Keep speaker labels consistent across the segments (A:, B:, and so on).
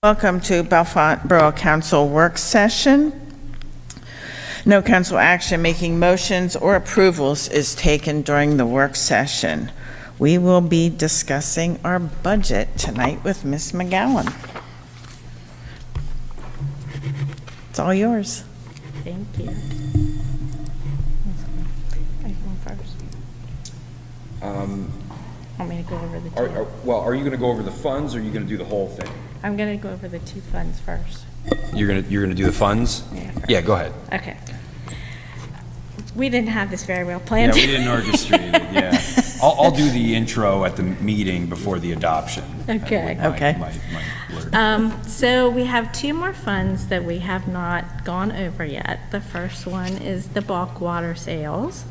A: Welcome to Bellefonte Borough Council work session. No council action making motions or approvals is taken during the work session. We will be discussing our budget tonight with Ms. McGowan. It's all yours.
B: Thank you. I go first. Want me to go over the two?
C: Are you going to go over the funds, or are you going to do the whole thing?
B: I'm going to go over the two funds first.
C: You're going to do the funds?
B: Yeah.
C: Yeah, go ahead.
B: Okay. We didn't have this very well planned.
C: Yeah, we didn't orchestrate it, yeah. I'll do the intro at the meeting before the adoption.
B: Okay. So we have two more funds that we have not gone over yet. The first one is the bulk water sales.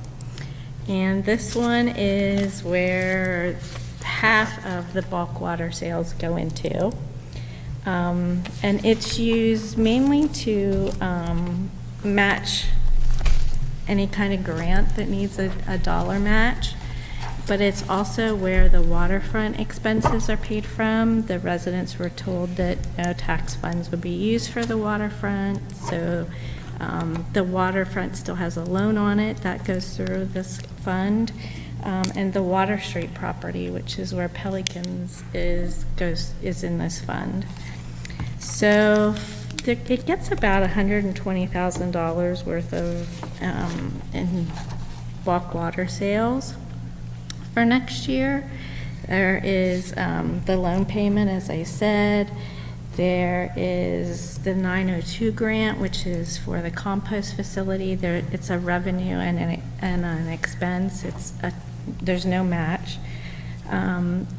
B: And this one is where half of the bulk water sales go into. And it's used mainly to match any kind of grant that needs a dollar match. But it's also where the waterfront expenses are paid from. The residents were told that no tax funds would be used for the waterfront. So the waterfront still has a loan on it that goes through this fund. And the Water Street property, which is where Pelicans is in this fund. So it gets about $120,000 worth of in bulk water sales for next year. There is the loan payment, as I said. There is the 902 grant, which is for the compost facility. It's a revenue and an expense. There's no match.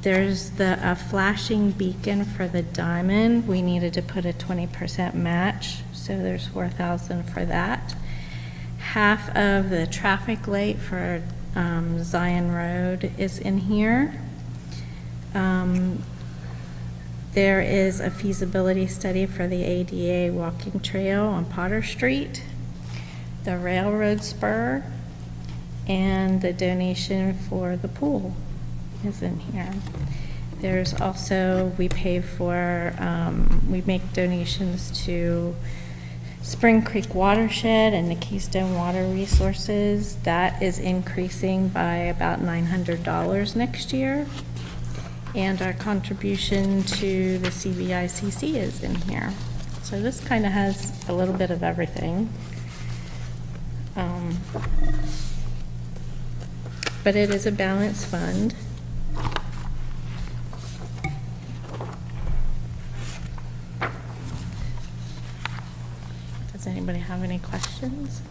B: There's a flashing beacon for the diamond. We needed to put a 20% match, so there's $4,000 for that. Half of the traffic light for Zion Road is in here. There is a feasibility study for the ADA walking trail on Potter Street, the railroad spur, and the donation for the pool is in here. There's also, we pay for, we make donations to Spring Creek Watershed and the Keystone Water Resources. That is increasing by about $900 next year. And our contribution to the CVICC is in here. So this kind of has a little bit of everything. But it is a balanced fund. Does anybody have any questions?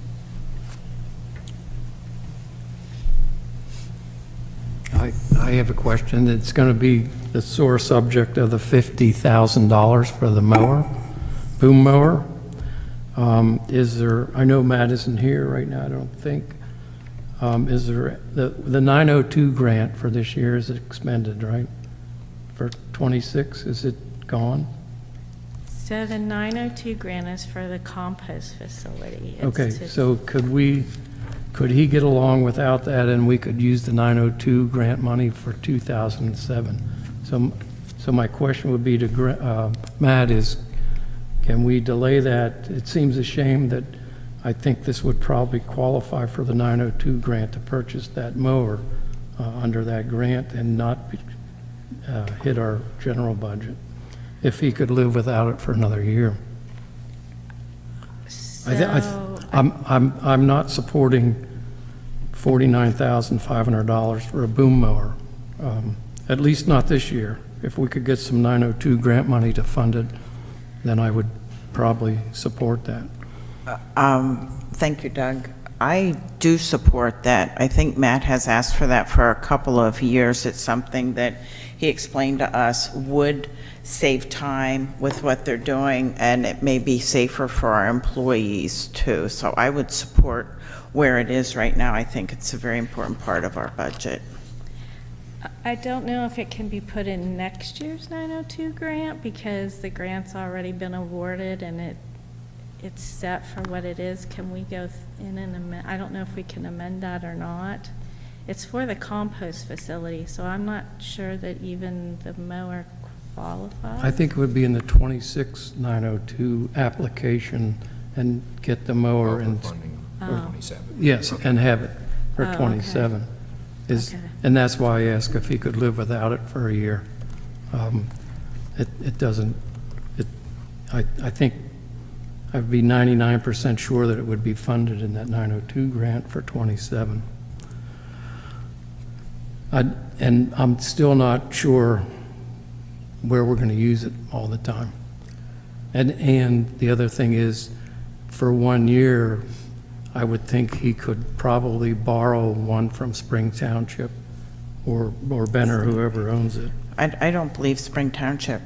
D: I have a question. It's going to be the sore subject of the $50,000 for the mower, boom mower. Is there, I know Matt isn't here right now, I don't think. Is there, the 902 grant for this year is expended, right? For 26, is it gone?
B: So the 902 grant is for the compost facility. It's
D: Okay, so could he get along without that, and we could use the 902 grant money for 2007? So my question would be to Matt is, can we delay that? It seems a shame that I think this would probably qualify for the 902 grant to purchase that mower under that grant and not hit our general budget, if he could live without it for another year. I'm not supporting $49,500 for a boom mower, at least not this year. If we could get some 902 grant money to fund it, then I would probably support that.
A: Thank you, Doug. I do support that. I think Matt has asked for that for a couple of years. It's something that he explained to us would save time with what they're doing, and it may be safer for our employees too. So I would support where it is right now. I think it's a very important part of our budget.
B: I don't know if it can be put in next year's 902 grant because the grant's already been awarded and it's set for what it is. Can we go in and amend? I don't know if we can amend that or not. It's for the compost facility, so I'm not sure that even the mower qualify?
D: I think it would be in the 26902 application and get the mower and,
C: Funding for
B: Oh.
C: 27.
D: yes, and have it for
B: Oh, okay.
D: 27.
B: Okay.
D: And that's why I asked if he could live without it for a year. It doesn't, I think I'd be 99% sure that it would be funded in that 902 grant for 27. And I'm still not sure where we're going to use it all the time. And the other thing is, for 1 year, I would think he could probably borrow one from Spring Township or Ben or whoever owns it.
A: I don't believe Spring Township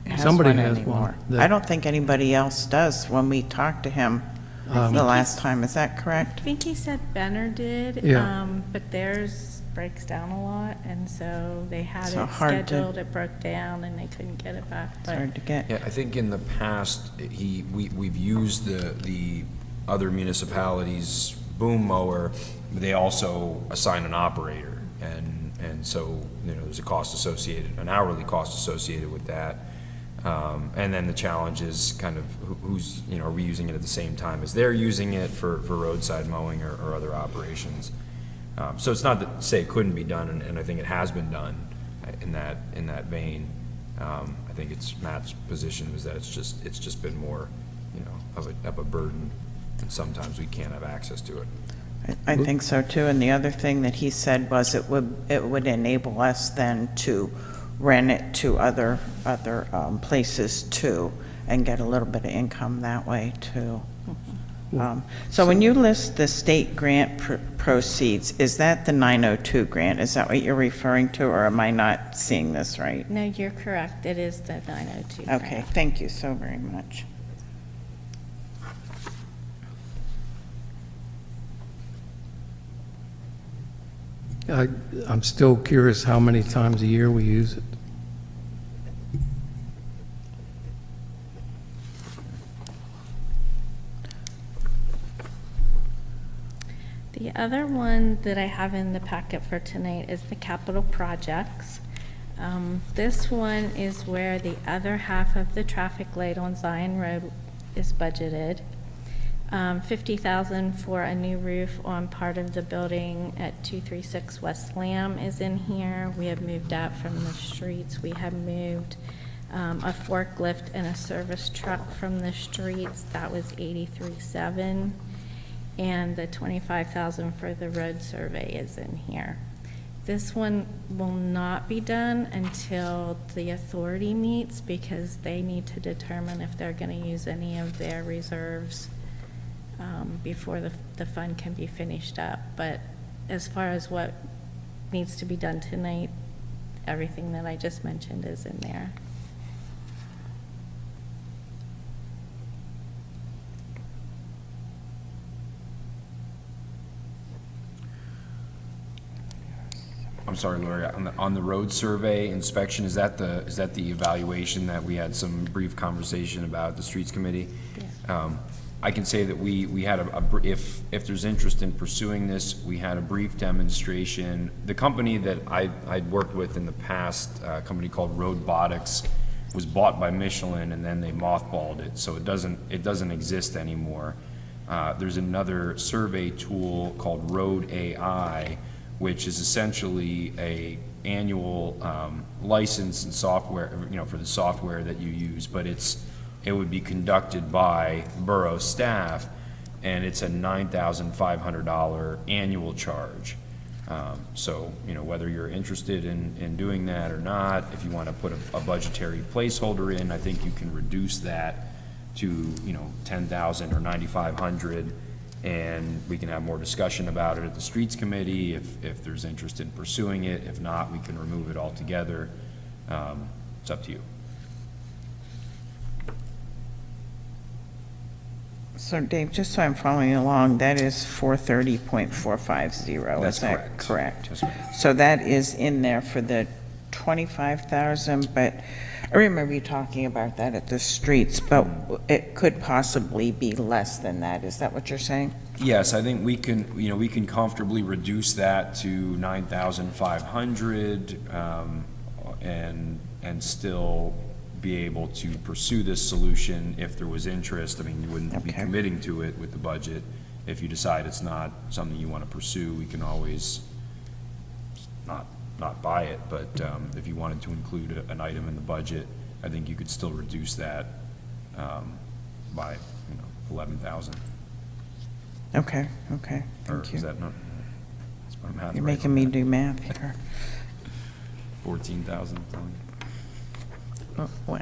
A: has
D: Somebody
A: one
D: has
A: anymore.
D: one that-
A: I don't think anybody else does when we talked to him the last time. Is that correct?
B: I think he said Benner did,
D: Yeah.
B: but theirs breaks down a lot, and so they had
A: So
B: it
A: hard to-
B: scheduled, it broke down, and they couldn't get it back.
A: It's
B: But
A: hard to get.
C: Yeah, I think in the past, we've used the other municipalities' boom mower, but they also assign an operator. And so, there's a cost associated, an hourly cost associated with that. And then the challenge is kind of who's, are we using it at the same time as they're using it for roadside mowing or other operations? So it's not to say it couldn't be done, and I think it has been done in that vein. I think it's Matt's position was that it's just been more, of a burden, and sometimes we can't have access to it.
A: I think so too. And the other thing that he said was it would enable us then to rent it to other places too, and get a little bit of income that way too. So when you list the state grant proceeds, is that the 902 grant? Is that what you're referring to, or am I not seeing this right?
B: no, you're correct, it is the 902
A: Okay,
B: grant.
A: thank you so very much.
D: I'm still curious how many times a year we use it.
B: The other one that I have in the packet for tonight is the capital projects. This one is where the other half of the traffic light on Zion Road is budgeted. 50,000 for a new roof on part of the building at 236 West Lamb is in here. We have moved out from the streets. We have moved a forklift and a service truck from the streets. That was 83.7. And the 25,000 for the road survey is in here. This one will not be done until the authority meets, because they need to determine if they're going to use any of their reserves before the fund can be finished up. But as far as what needs to be done tonight, everything that I just mentioned is in there.
C: I'm sorry, Lori, on the road survey inspection, is that the evaluation that we had some brief conversation about at the Streets Committee?
B: Yeah.
C: I can say that we had if there's interest in pursuing this, we had a brief demonstration. The company that I'd worked with in the past, a company called Roadbotics, was bought by Michelin, and then they mothballed it, so it doesn't exist anymore. There's another survey tool called Road AI, which is essentially a annual license and software, for the software that you use, but it would be conducted by borough staff, and it's a $9,500 annual charge. So, whether you're interested in doing that or not, if you want to put a budgetary placeholder in, I think you can reduce that to, $10,000 or $9,500, and we can have more discussion about it at the Streets Committee if there's interest in pursuing it. If not, we can remove it altogether. It's up to you.
A: So Dave, just so I'm following along, that is 430.450.
C: That's
A: Is that
C: correct.
A: correct?
C: Yes, ma'am.
A: So that is in there for the 25,000, but I remember you talking about that at the streets, but it could possibly be less than that. Is that what you're saying?
C: Yes, I think we can comfortably reduce that to 9,500, and and still be able to pursue this solution if there was interest. I mean, you wouldn't be
A: Okay.
C: committing to it with the budget. If you decide it's not something you want to pursue, we can always not buy it, but if you wanted to include an item in the budget, I think you could still reduce that by, 11,000.
A: Okay,
C: Or
A: thank
C: is
A: you.
C: that not? That's what I'm having
A: You're
C: right
A: making
C: on
A: me
C: that.
A: do math here.
C: 14,000.
A: Well,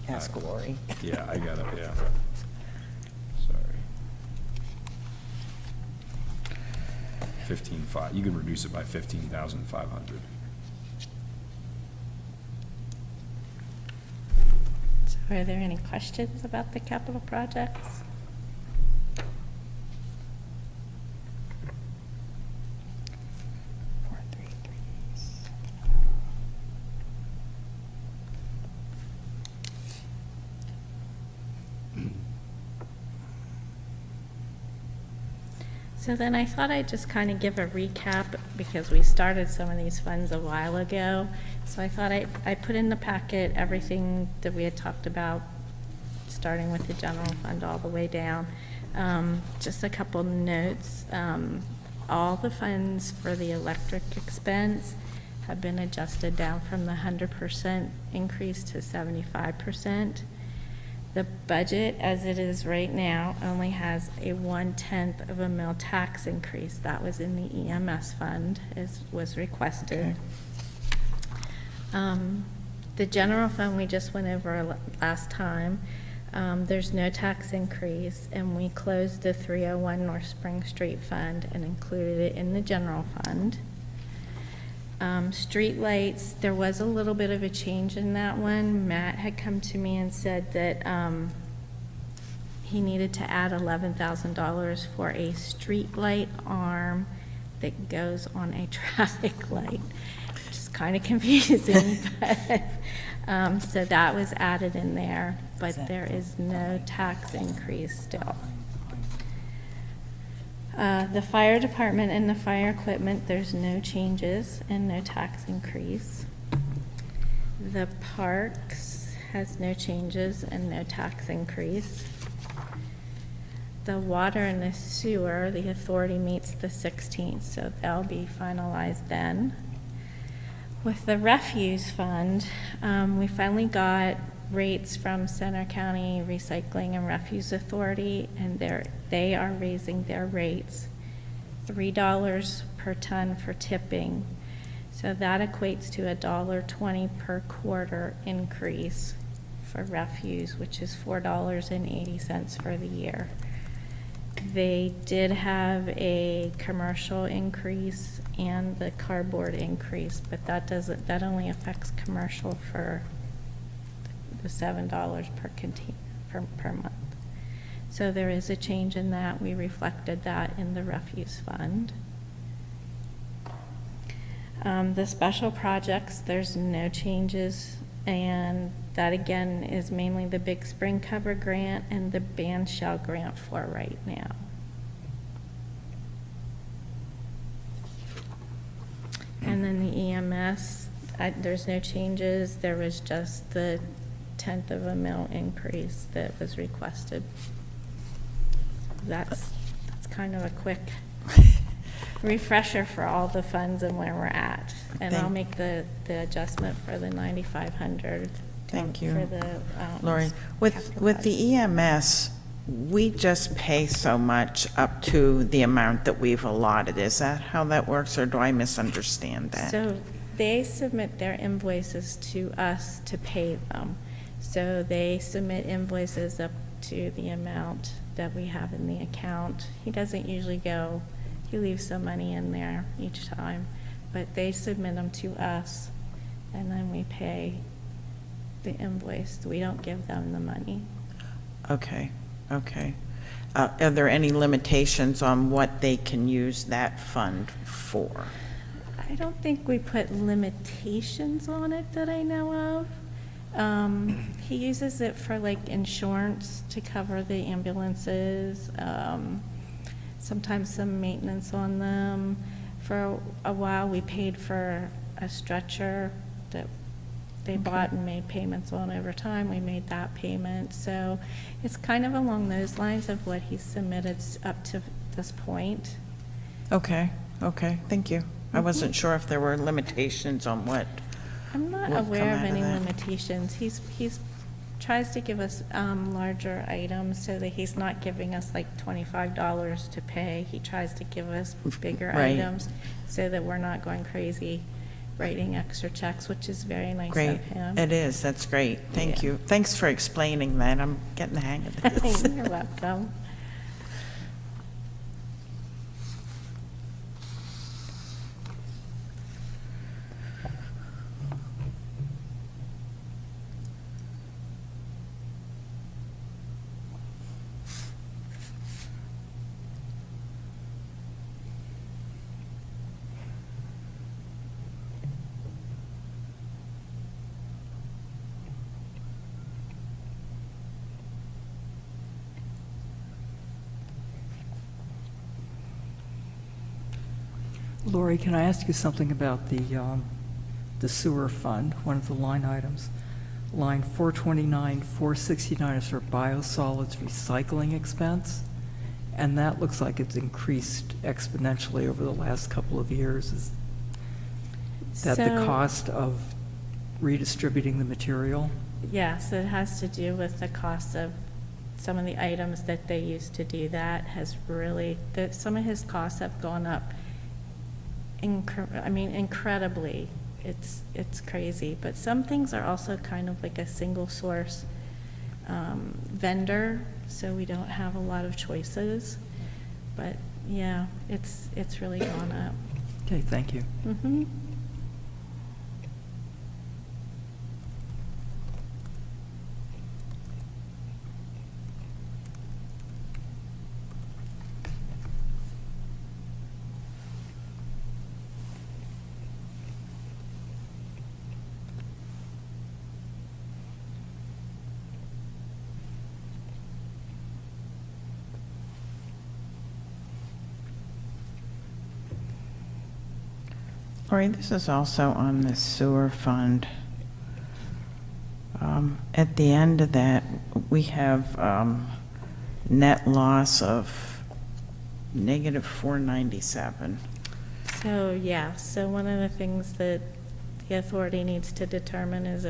A: ask Lori.
C: Yeah, I got it, yeah. Sorry. 15,500, you can reduce it by 15,500.
B: So are there any questions about the capital projects? So then I thought I'd just kind of give a recap, because we started some of these funds a while ago. So I thought I put in the packet everything that we had talked about, starting with the general fund all the way down. Just a couple notes. All the funds for the electric expense have been adjusted down from the 100% increase to 75%. The budget, as it is right now, only has a 1/10 of a mil tax increase. That was in the EMS fund, as was requested. The general fund, we just went over last time. There's no tax increase, and we closed the 301 North Spring Street Fund and included it in the general fund. Street lights, there was a little bit of a change in that one. Matt had come to me and said that he needed to add $11,000 for a street light arm that goes on a traffic light, which is kind of confusing. But, so that was added in there, but there is no tax increase still. The fire department and the fire equipment, there's no changes and no tax increase. The parks has no changes and no tax increase. The water and the sewer, the authority meets the 16th, so they'll be finalized then. With the refuse fund, we finally got rates from Center County Recycling and Refuse Authority, and they are raising their rates $3 per ton for tipping. So that equates to $1.20 per quarter increase for refuse, which is $4.80 for the year. They did have a commercial increase and the cardboard increase, but that only affects commercial for the $7 per container per month. So there is a change in that. We reflected that in the refuse fund. The special projects, there's no changes, and that again is mainly the Big Spring Cover Grant and the band shell grant for right now. And then the EMS, there's no changes. There was just the 1/10 of a mil increase that was requested. That's kind of a quick refresher for all the funds and where we're at. And I'll make the adjustment for the 9,500.
A: Thank you.
B: For the,
A: Lori, with
B: capital
A: the EMS, we just pay so much up to the amount that we've allotted. Is that how that works, or do I misunderstand that?
B: So they submit their invoices to us to pay them. So they submit invoices up to the amount that we have in the account. He doesn't usually go, he leaves some money in there each time, but they submit them to us, and then we pay the invoice. We don't give them the money.
A: Okay. Are there any limitations on what they can use that fund for?
B: I don't think we put limitations on it that I know of. He uses it for like insurance to cover the ambulances, sometimes some maintenance on them. For a while, we paid for a stretcher that they bought and made payments on over time. We made that payment. So it's kind of along those lines of what he submitted up to this point.
A: Okay, okay, thank you. I wasn't sure if there were limitations on what.
B: I'm not
A: Would
B: aware
A: come
B: of
A: out of
B: any
A: that.
B: limitations. He's tries to give us larger items so that he's not giving us like $25 to pay. He tries to give us bigger
A: Right.
B: items so that we're not going crazy writing extra checks, which is very nice
A: Great,
B: of him.
A: it is, that's great, thank
B: Yeah.
A: you. Thanks for explaining that, I'm getting the hang of this.
B: You're welcome.
E: Lori, can I ask you something about the sewer fund, one of the line items? Line 429, 469 is for biosolids recycling expense, and that looks like it's increased exponentially over the last couple of years. Is that the
B: So-
E: cost of redistributing the material?
B: Yes, it has to do with the cost of some of the items that they used to do that has really, some of his costs have gone up incredibly. It's crazy, but some things are also kind of like a single source vendor, so we don't have a lot of choices. But yeah, it's really gone up.
E: Okay, thank you.
B: Mm-hmm.
A: Lori, this is also on the sewer fund. At the end of that, we have net loss of negative 497.
B: So, yeah, so one of the things that the authority needs to determine is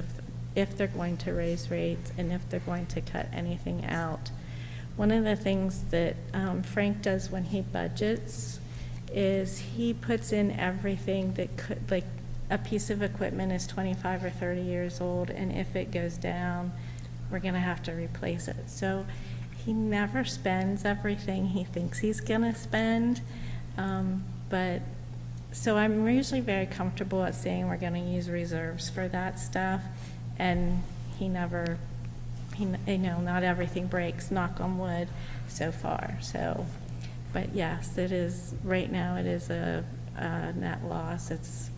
B: if they're going to raise rates and if they're going to cut anything out. One of the things that Frank does when he budgets is he puts in everything that could, like, a piece of equipment is 25 or 30 years old, and if it goes down, we're gonna have to replace it. So he never spends everything he thinks he's gonna spend, but, so I'm usually very comfortable at saying we're gonna use reserves for that stuff, and he never, not everything breaks, knock on wood, so far, so. But yes, it is, right now, it is a net loss. It's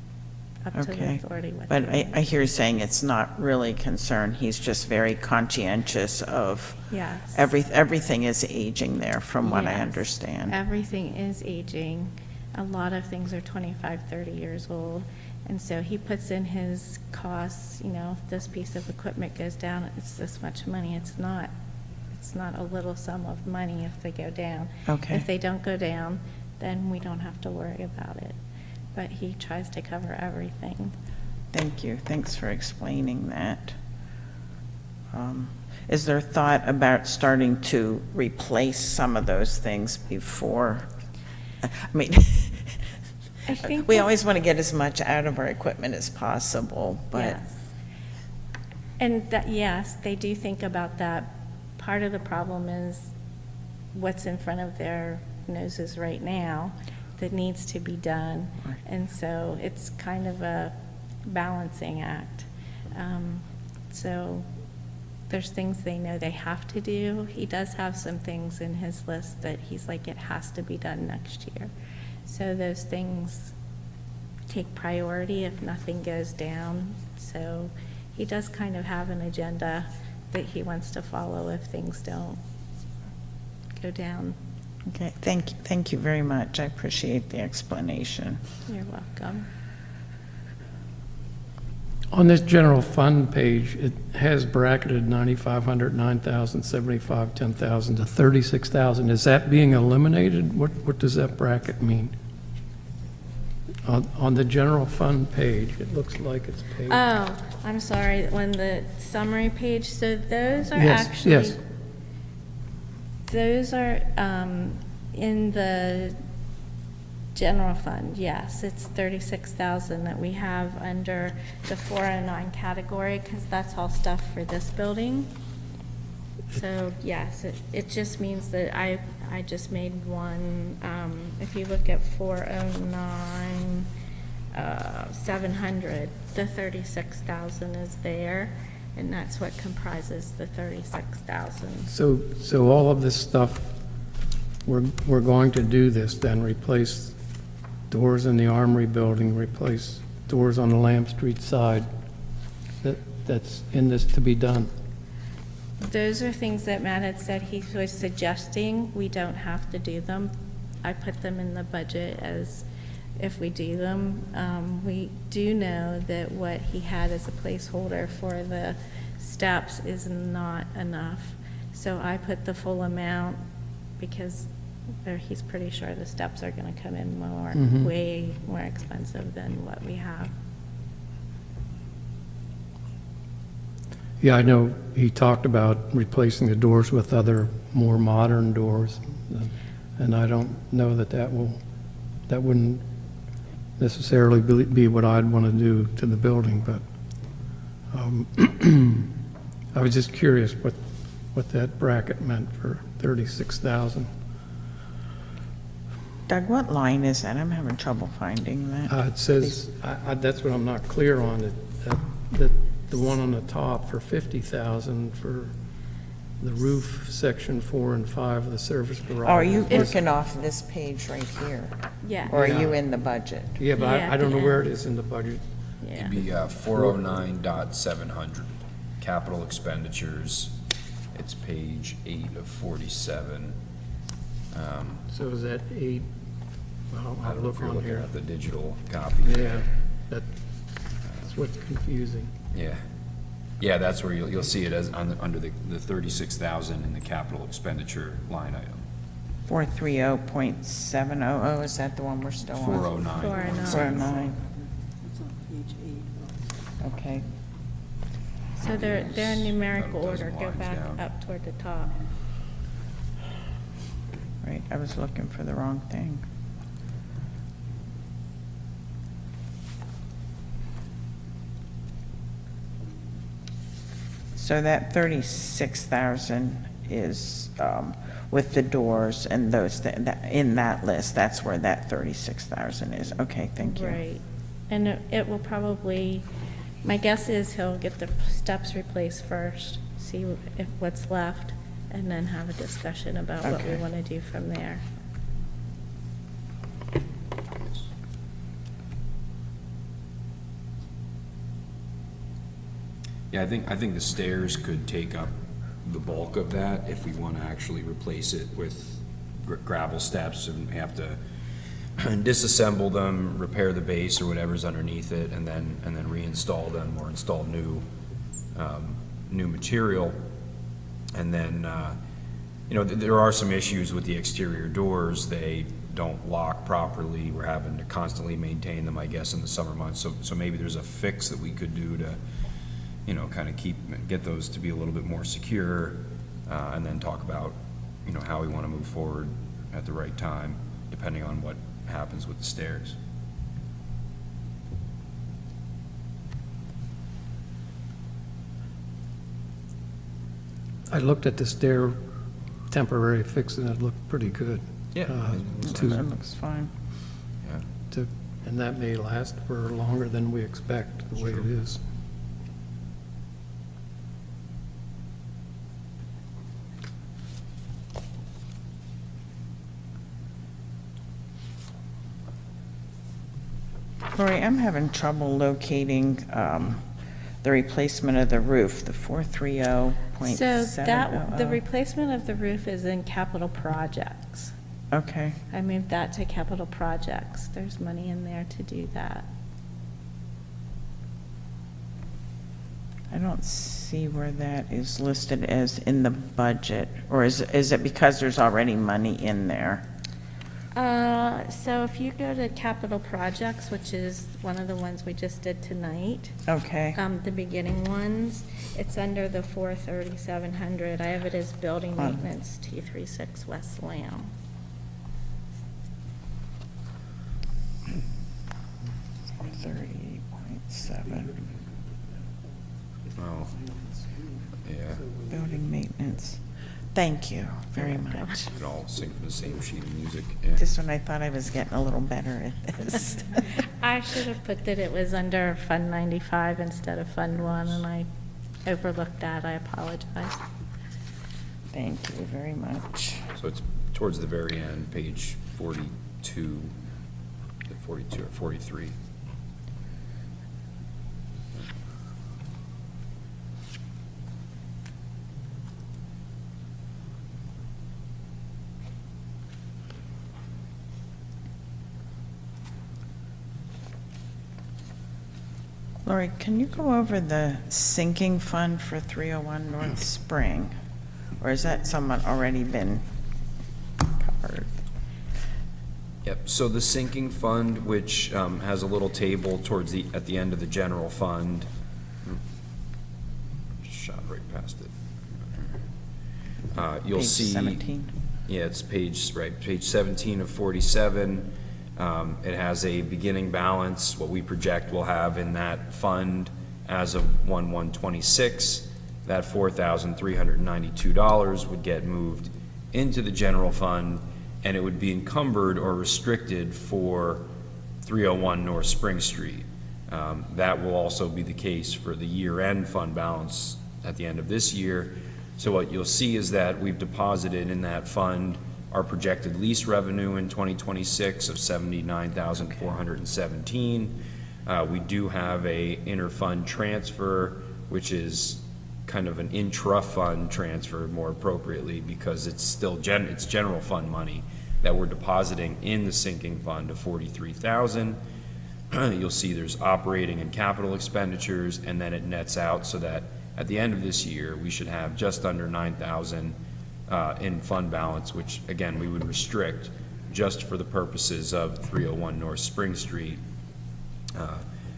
B: up to the
A: Okay.
B: authority what
A: But
B: they
A: I hear you saying it's not really concerned. He's just very conscientious of
B: Yes.
A: everything is aging there, from what I
B: Yes.
A: understand.
B: Everything is aging. A lot of things are 25, 30 years old. And so he puts in his costs, if this piece of equipment goes down, it's this much money. It's not a little sum of money if they go down.
A: Okay.
B: If they don't go down, then we don't have to worry about it. But he tries to cover everything.
A: Thank you. Thanks for explaining that. Is there thought about starting to replace some of those things before? I mean,
B: I think
A: we
B: with-
A: always want to get as much out of our equipment as possible, but
B: Yes. And that, yes, they do think about that. Part of the problem is what's in front of their noses right now that needs to be done.
A: Right.
B: And so it's kind of a balancing act. So there's things they know they have to do. He does have some things in his list that he's like, it has to be done next year. So those things take priority if nothing goes down. So he does kind of have an agenda that he wants to follow if things don't go down.
A: okay, thank you very much. I appreciate the explanation.
B: You're welcome.
D: On this general fund page, it has bracketed 9,500, 9,000, 75, 10,000 to 36,000. Is that being eliminated? What does that bracket mean? On the general fund page, it looks like it's paid.
B: Oh, I'm sorry, on the summary page, so those are
D: Yes,
B: actually.
D: yes.
B: Those are in the general fund, yes. It's 36,000 that we have under the 409 category, because that's all stuff for this building. So, yes, it just means that I just made one, if you look at 409, 700, the 36,000 is there, and that's what comprises the 36,000.
D: So all of this stuff, we're going to do this then, replace doors in the Armory building, replace doors on the Lamb Street side. That's in this to be done.
B: Those are things that Matt had said he was suggesting. We don't have to do them. I put them in the budget as if we do them. We do know that what he had as a placeholder for the steps is not enough. So I put the full amount because he's pretty sure the steps are going to come in more, way more expensive than what we have.
D: Yeah, I know he talked about replacing the doors with other more modern doors, and I don't know that wouldn't necessarily be what I'd want to do to the building, but I was just curious what that bracket meant for 36,000.
A: Doug, what line is that? I'm having trouble finding that.
D: It says, that's what I'm not clear on, the one on the top for 50,000 for the roof, section 4 and 5 of the service garage.
A: Oh, are you looking off this page right here?
B: Yeah.
A: Or are you in the budget?
D: Yeah, but
B: Yeah,
D: I don't know
B: yeah.
D: where it is in the budget.
B: Yeah.
C: It'd be 409.700, capital expenditures. It's page 8 of 47.
D: So is that 8? Well,
C: I
D: I'll
C: don't know
D: look
C: if you're
D: on
C: looking
D: here.
C: at the digital copy.
D: Yeah, that's what's confusing.
C: Yeah. Yeah, that's where you'll see it as under the 36,000 in the capital expenditure line item.
A: 430.700, is that the one we're still on?
C: 409.
A: 409,
E: It's on page 8.
A: okay.
B: So they're in numerical
C: About a dozen
B: order. Go
C: lines
B: back
C: down.
B: up toward the top.
A: Right, I was looking for the wrong thing. So that 36,000 is with the doors and those, in that list, that's where that 36,000 is. Okay, thank you.
B: Right. And it will probably, my guess is he'll get the steps replaced first, see if what's left, and then have a discussion about what we
A: Okay.
B: want to do from there.
C: Yeah, I think the stairs could take up the bulk of that if we want to actually replace it with gravel steps and we have to disassemble them, repair the base or whatever's underneath it, and then reinstall them or install new material. And then, there are some issues with the exterior doors. They don't lock properly. We're having to constantly maintain them, I guess, in the summer months. So maybe there's a fix that we could do to, kind of get those to be a little bit more secure, and then talk about, how we want to move forward at the right time, depending on what happens with the stairs.
D: I looked at the stair temporary fix and it looked pretty good.
C: Yeah.
A: That looks fine.
C: Yeah.
D: And that may last for longer than we expect, the way it is.
A: Lori, I'm having trouble locating the replacement of the roof, the 430.700.
B: So the replacement of the roof is in capital projects.
A: Okay,
B: I moved that to capital projects. There's money in there to do that.
A: I don't see where that is listed as in the budget, or is it because there's already money in there?
B: So if you go to capital projects, which is one of the ones we just did tonight,
A: Okay,
B: the beginning ones, it's under the 43700. I have it as building maintenance, T36 West Lamb.
A: 30.7,
C: Oh, yeah,
A: building maintenance. Thank you very much.
C: it all sing from the same sheet of music. Yeah.
A: Just when I thought I was getting a little better at this.
B: I should have put that it was under Fund 95 instead of Fund 1, and I overlooked that. I apologize.
A: Thank you very much.
C: So it's towards the very end, page 42, 42 or 43.
A: Lori, can you go over the sinking fund for 301 North Spring? Or has that somewhat already been covered?
C: Yep, so the sinking fund, which has a little table at the end of the general fund. Just shot right past it. You'll
A: Page
C: see.
A: 17.
C: Yeah, it's page 17 of 47. It has a beginning balance, what we project we'll have in that fund as of 1/1/26. That $4,392 would get moved into the general fund, and it would be encumbered or restricted for 301 North Spring Street. That will also be the case for the year-end fund balance at the end of this year. So what you'll see is that we've deposited in that fund our projected lease revenue in 2026 of $79,417. We do have a interfund transfer, which is kind of an intra-fund transfer more appropriately, because it's still it's general fund money that we're depositing in the sinking fund of $43,000. You'll see there's operating and capital expenditures, and then it nets out so that at the end of this year, we should have just under $9,000 in fund balance, which again, we would restrict just for the purposes of 301 North Spring Street.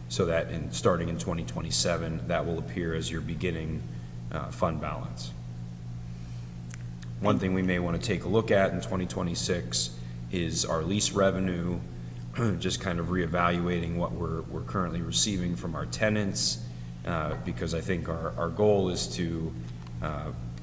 C: So that starting in 2027, that will appear as your beginning fund balance. One thing we may want to take a look at in 2026 is our lease revenue, just kind of reevaluating what we're currently receiving from our tenants, because I think our goal is to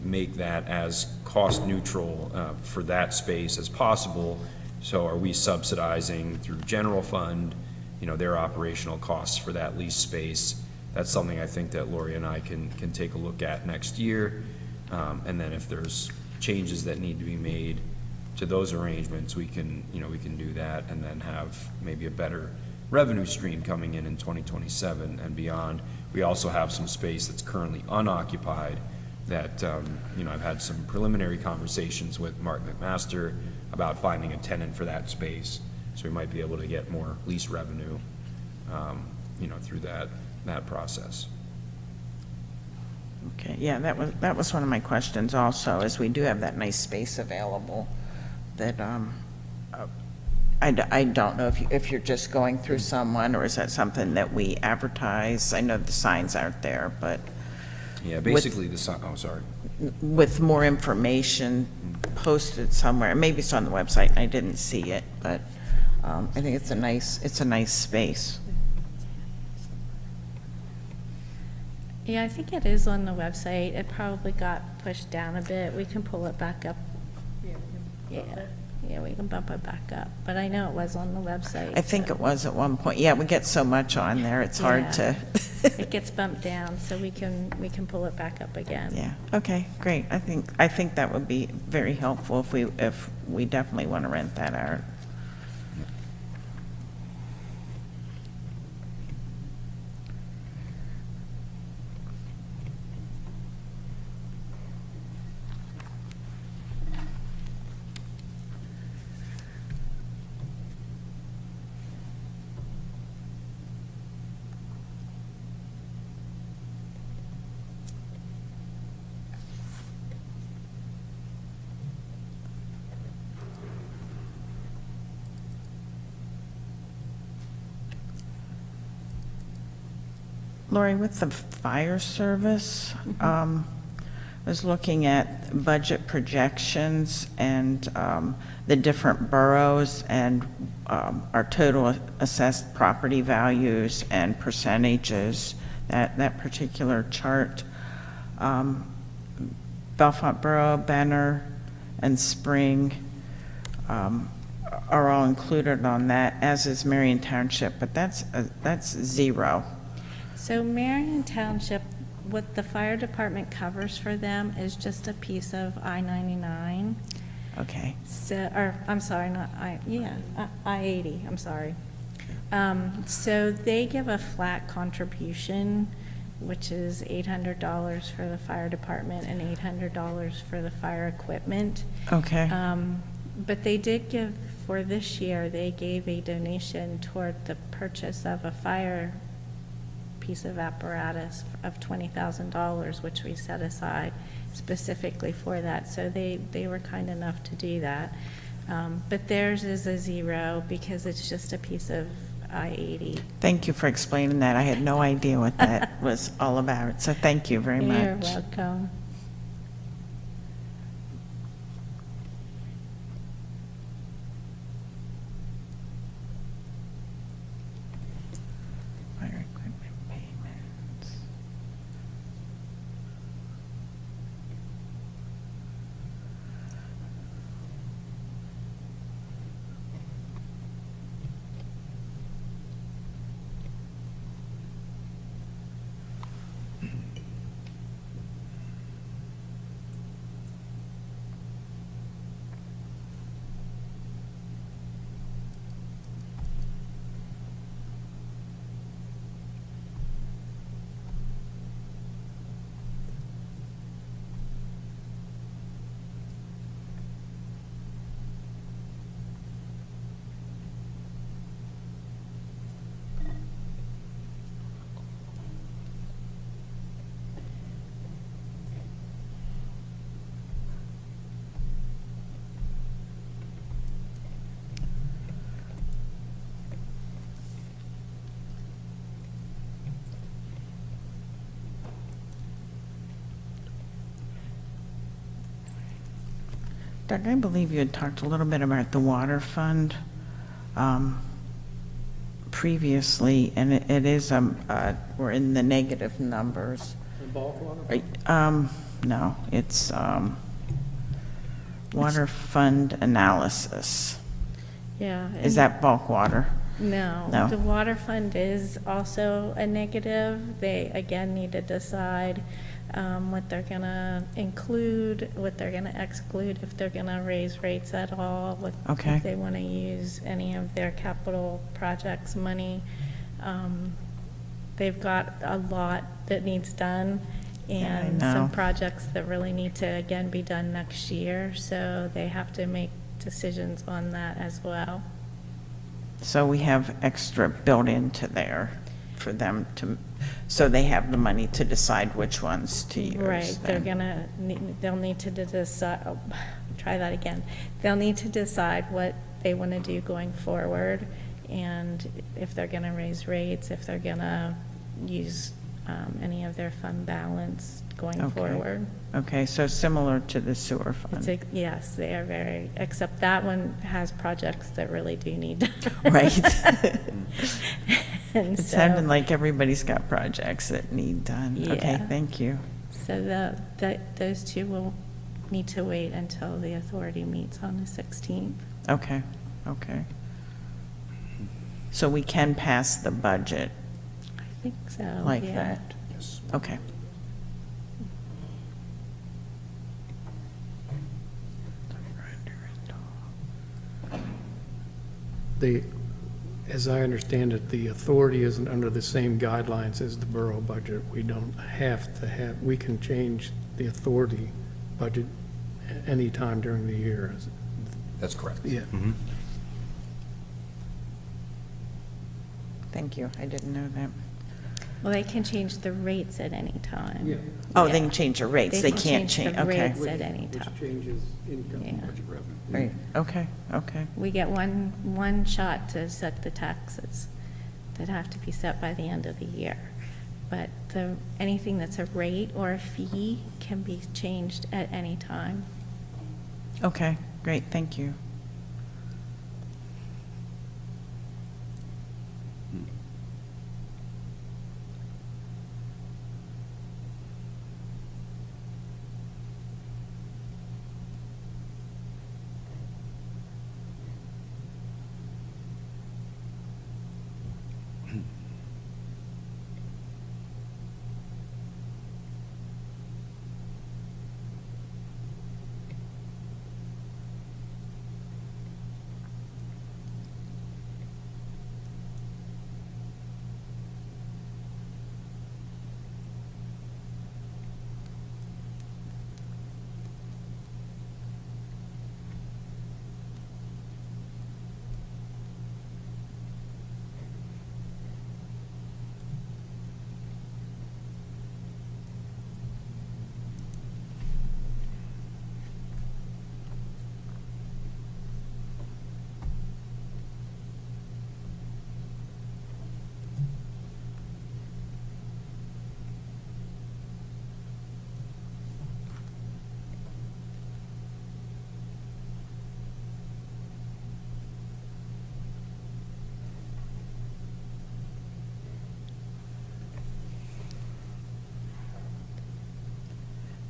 C: make that as cost neutral for that space as possible. So are we subsidizing through general fund, their operational costs for that lease space? That's something I think that Lori and I can take a look at next year. And then if there's changes that need to be made to those arrangements, we can do that, and then have maybe a better revenue stream coming in 2027 and beyond. We also have some space that's currently unoccupied that, I've had some preliminary conversations with Mark McMaster about finding a tenant for that space. So we might be able to get more lease revenue, through that process.
A: Okay, yeah, that was one of my questions also, is we do have that nice space available that, I don't know if you're just going through someone, or is that something that we advertise? I know the signs aren't there, but
C: Yeah, basically sorry.
A: with more information posted somewhere, maybe it's on the website, and I didn't see it, but I think it's a nice space.
B: Yeah, I think it is on the website. It probably got pushed down a bit. We can pull it back up. Yeah, we can bump it back up. But I know it was on the website.
A: I think it was at one point. Yeah, we get so much on there, it's hard to.
B: It gets bumped down, so we can pull it back up again.
A: Yeah, okay, great. I think that would be very helpful if we definitely want to rent that out. Lori, with the fire service, I was looking at budget projections and the different boroughs and our total assessed property values and percentages, that particular chart. Bellefonte Borough, Benner, and Spring are all included on that, as is Marion Township, but that's zero.
B: So Marion Township, what the fire department covers for them is just a piece of I-99.
A: Okay.
B: So, or, I'm sorry, not I-80, I'm sorry. So they give a flat contribution, which is $800 for the fire department and $800 for the fire equipment.
A: Okay.
B: But they did give, for this year, they gave a donation toward the purchase of a fire piece of apparatus of $20,000, which we set aside specifically for that. So they were kind enough to do that. But theirs is a zero because it's just a piece of I-80.
A: Thank you for explaining that. I had no idea what that was all about, so thank you very much.
B: You're welcome.
A: Fire equipment payments. Doug, I believe you had talked a little bit about the water fund previously, and it is, we're in the negative numbers.
D: The bulk water?
A: No, it's water fund analysis.
B: Yeah.
A: Is that bulk water?
B: No.
A: No.
B: The water fund is also a negative. They, again, need to decide what they're going to include, what they're going to exclude, if they're going to raise rates at all,
A: Okay.
B: if they want to use any of their capital projects money. They've got a lot that needs done,
A: Yeah, I
B: and
A: know.
B: some projects that really need to, again, be done next year, so they have to make decisions on that as well.
A: So we have extra built into there for them to, so they have the money to decide which ones to use.
B: Right,
A: then.
B: they'll need to decide, try that again. They'll need to decide what they want to do going forward, and if they're going to raise rates, if they're going to use any of their fund balance going
A: Okay.
B: forward.
A: Okay, so similar to the sewer
B: It's
A: fund.
B: yes, they are very, except that one has projects that really do need done.
A: Right.
B: And
A: It
B: so-
A: sounded like everybody's got projects that need done. Okay,
B: Yeah.
A: thank you.
B: So those two will need to wait until the authority meets on the 16th.
A: Okay, okay. So we can pass the budget
B: I think so.
A: like
B: yeah.
A: that?
C: Yes.
A: Okay.
D: As I understand it, the authority isn't under the same guidelines as the borough budget. We don't have to have, we can change the authority budget anytime during the year.
C: That's correct.
D: Yeah.
A: Thank you, I didn't know that.
B: Well, they can change the rates at any time.
D: Yeah.
A: Oh, they
B: Yeah.
A: can change the rates, they can't change,
B: the
A: okay.
B: rates at any time.
D: Which changes income.
B: Yeah.
D: Budget revenue.
A: Right, okay, okay.
B: We get one shot to set the taxes that have to be set by the end of the year. but anything that's a rate or a fee can be changed at any time.
A: Okay, great, thank you.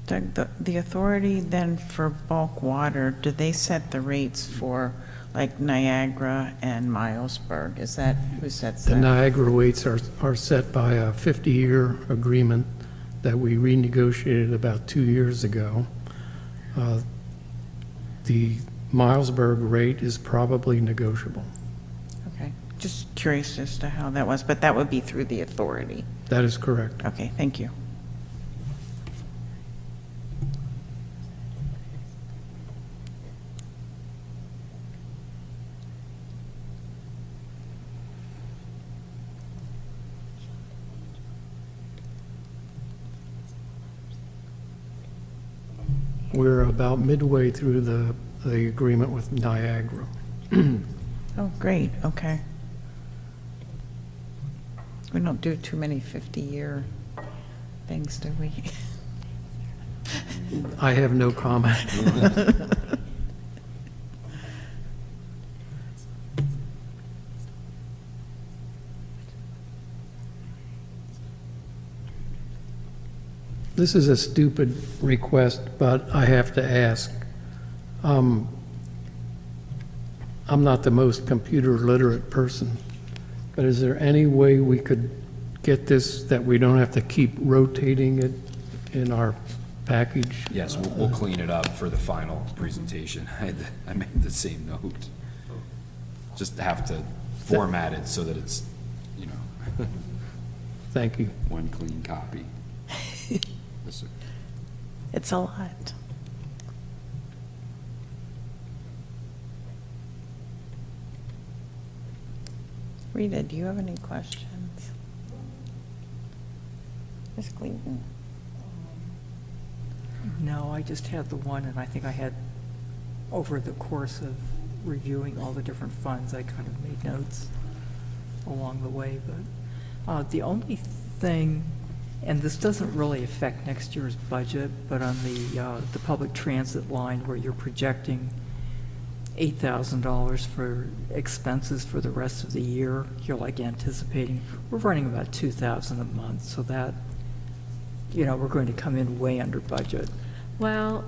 A: Doug, the authority then for bulk water, do they set the rates for like Niagara and Milesburg? Is that, who sets
D: The
A: that?
D: Niagara rates are set by a 50-year agreement that we renegotiated about 2 years ago. The Milesburg rate is probably negotiable.
A: Okay, just curious as to how that was, but that would be through the authority.
D: That is correct.
A: Okay, thank you.
D: We're about midway through the agreement with Niagara.
A: Oh, great, okay. We don't do too many 50-year things, do we?
D: I have no comment. This is a stupid request, but I have to ask. I'm not the most computer literate person, but is there any way we could get this that we don't have to keep rotating it in our package?
C: Yes, we'll clean it up for the final presentation. I made the same note. Just have to format it so that it's, you know,
D: Thank you.
C: one clean copy. Yes, sir.
A: It's a lot. Rita, do you have any questions? Ms. Clayton?
E: No, I just had the one, and I think I had, over the course of reviewing all the different funds, I kind of made notes along the way, but the only thing, and this doesn't really affect next year's budget, but on the public transit line where you're projecting $8,000 for expenses for the rest of the year, you're like anticipating, we're running about $2,000 a month, so that, you know, we're going to come in way under budget.
B: Well,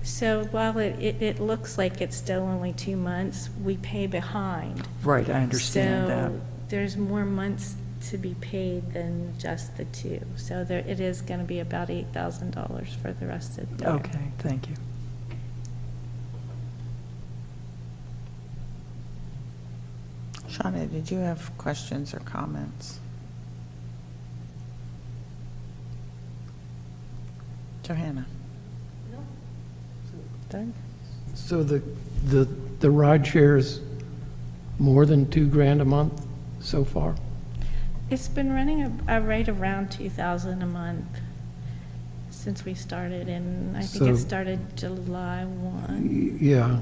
B: so while it looks like it's still only 2 months, we pay behind.
E: Right, I understand that.
B: So there's more months to be paid than just the 2. So there, it is going to be about $8,000 for the rest of the year.
E: Okay, thank you.
A: Shauna, did you have questions or comments? Johanna? No. Doug?
D: So the ride share is more than $2,000 a month so far?
B: It's been running a rate around 2,000 a month since we started, and I think it
D: So-
B: started July 1.
D: Yeah.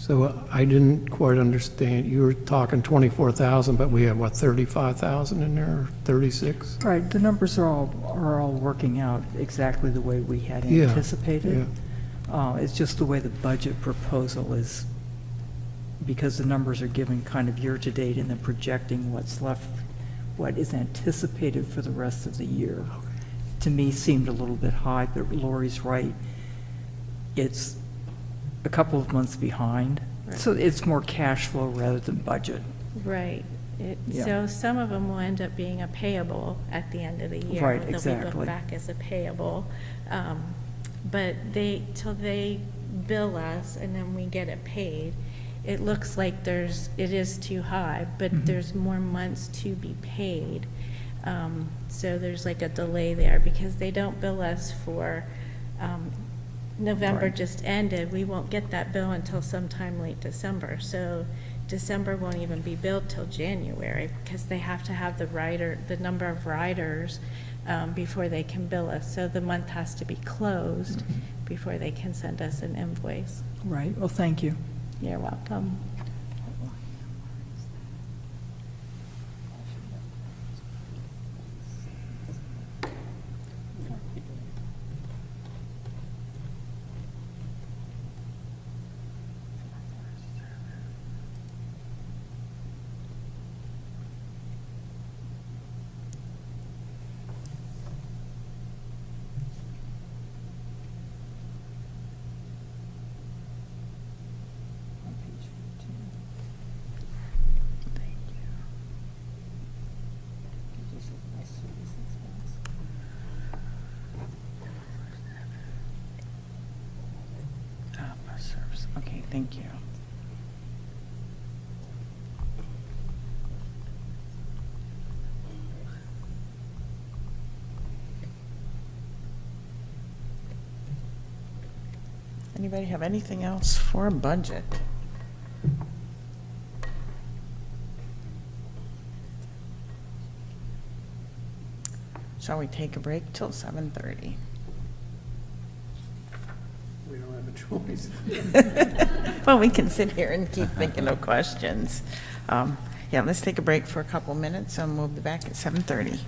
D: So I didn't quite understand. You were talking 24,000, but we have, what, 35,000 in there, or 36?
E: Right, the numbers are all working out exactly the way we had
D: Yeah,
E: anticipated. It's just the way the budget proposal is, because the numbers are given kind of year-to-date and then projecting what's left, what is anticipated for the rest of the year. To me, seemed a little bit high, but Lori's right. It's a couple of months behind, so it's more cash flow rather than budget.
B: Right.
E: Yeah.
B: So some of them will end up being a payable at the end of the year.
E: Right,
B: They'll be
E: exactly.
B: looked back as a payable. But till they bill us and then we get it paid, it looks like it is too high, but there's more months to be paid. So there's like a delay there because they don't bill us for, November
E: Right.
B: just ended. We won't get that bill until sometime late December. So December won't even be billed till January because they have to have the number of riders before they can bill us. So the month has to be closed before they can send us an invoice.
E: Right, well, thank you.
B: You're welcome.
A: Okay, thank you. Anybody have anything else for budget? Shall we take a break till 7:30?
D: We don't have a choice.
A: Well, we can sit here and keep thinking of questions. Yeah, let's take a break for a couple minutes and we'll be back at 7:30.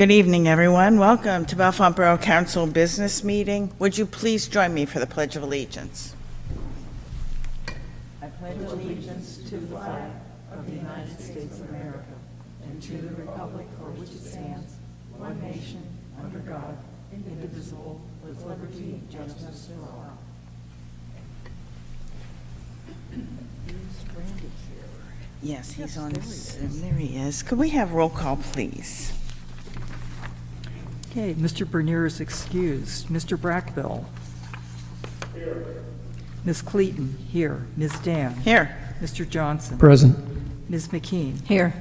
A: Good evening, everyone. Welcome to Bellefonte Borough Council Business Meeting. Would you please join me for the Pledge of Allegiance? I pledge allegiance to the flag of the United States of America and to the republic for which it stands, one nation, under God, indivisible, with liberty and justice for all. Yes, he's on Zoom. There he is. Could we have roll call, please?
E: Okay, Mr. Bernier is excused. Mr. Brackbill? Here. Ms. Cleaton? Here. Ms. Dan?
A: Here.
E: Mr. Johnson?
D: Present.
E: Ms. McKean?
B: Here.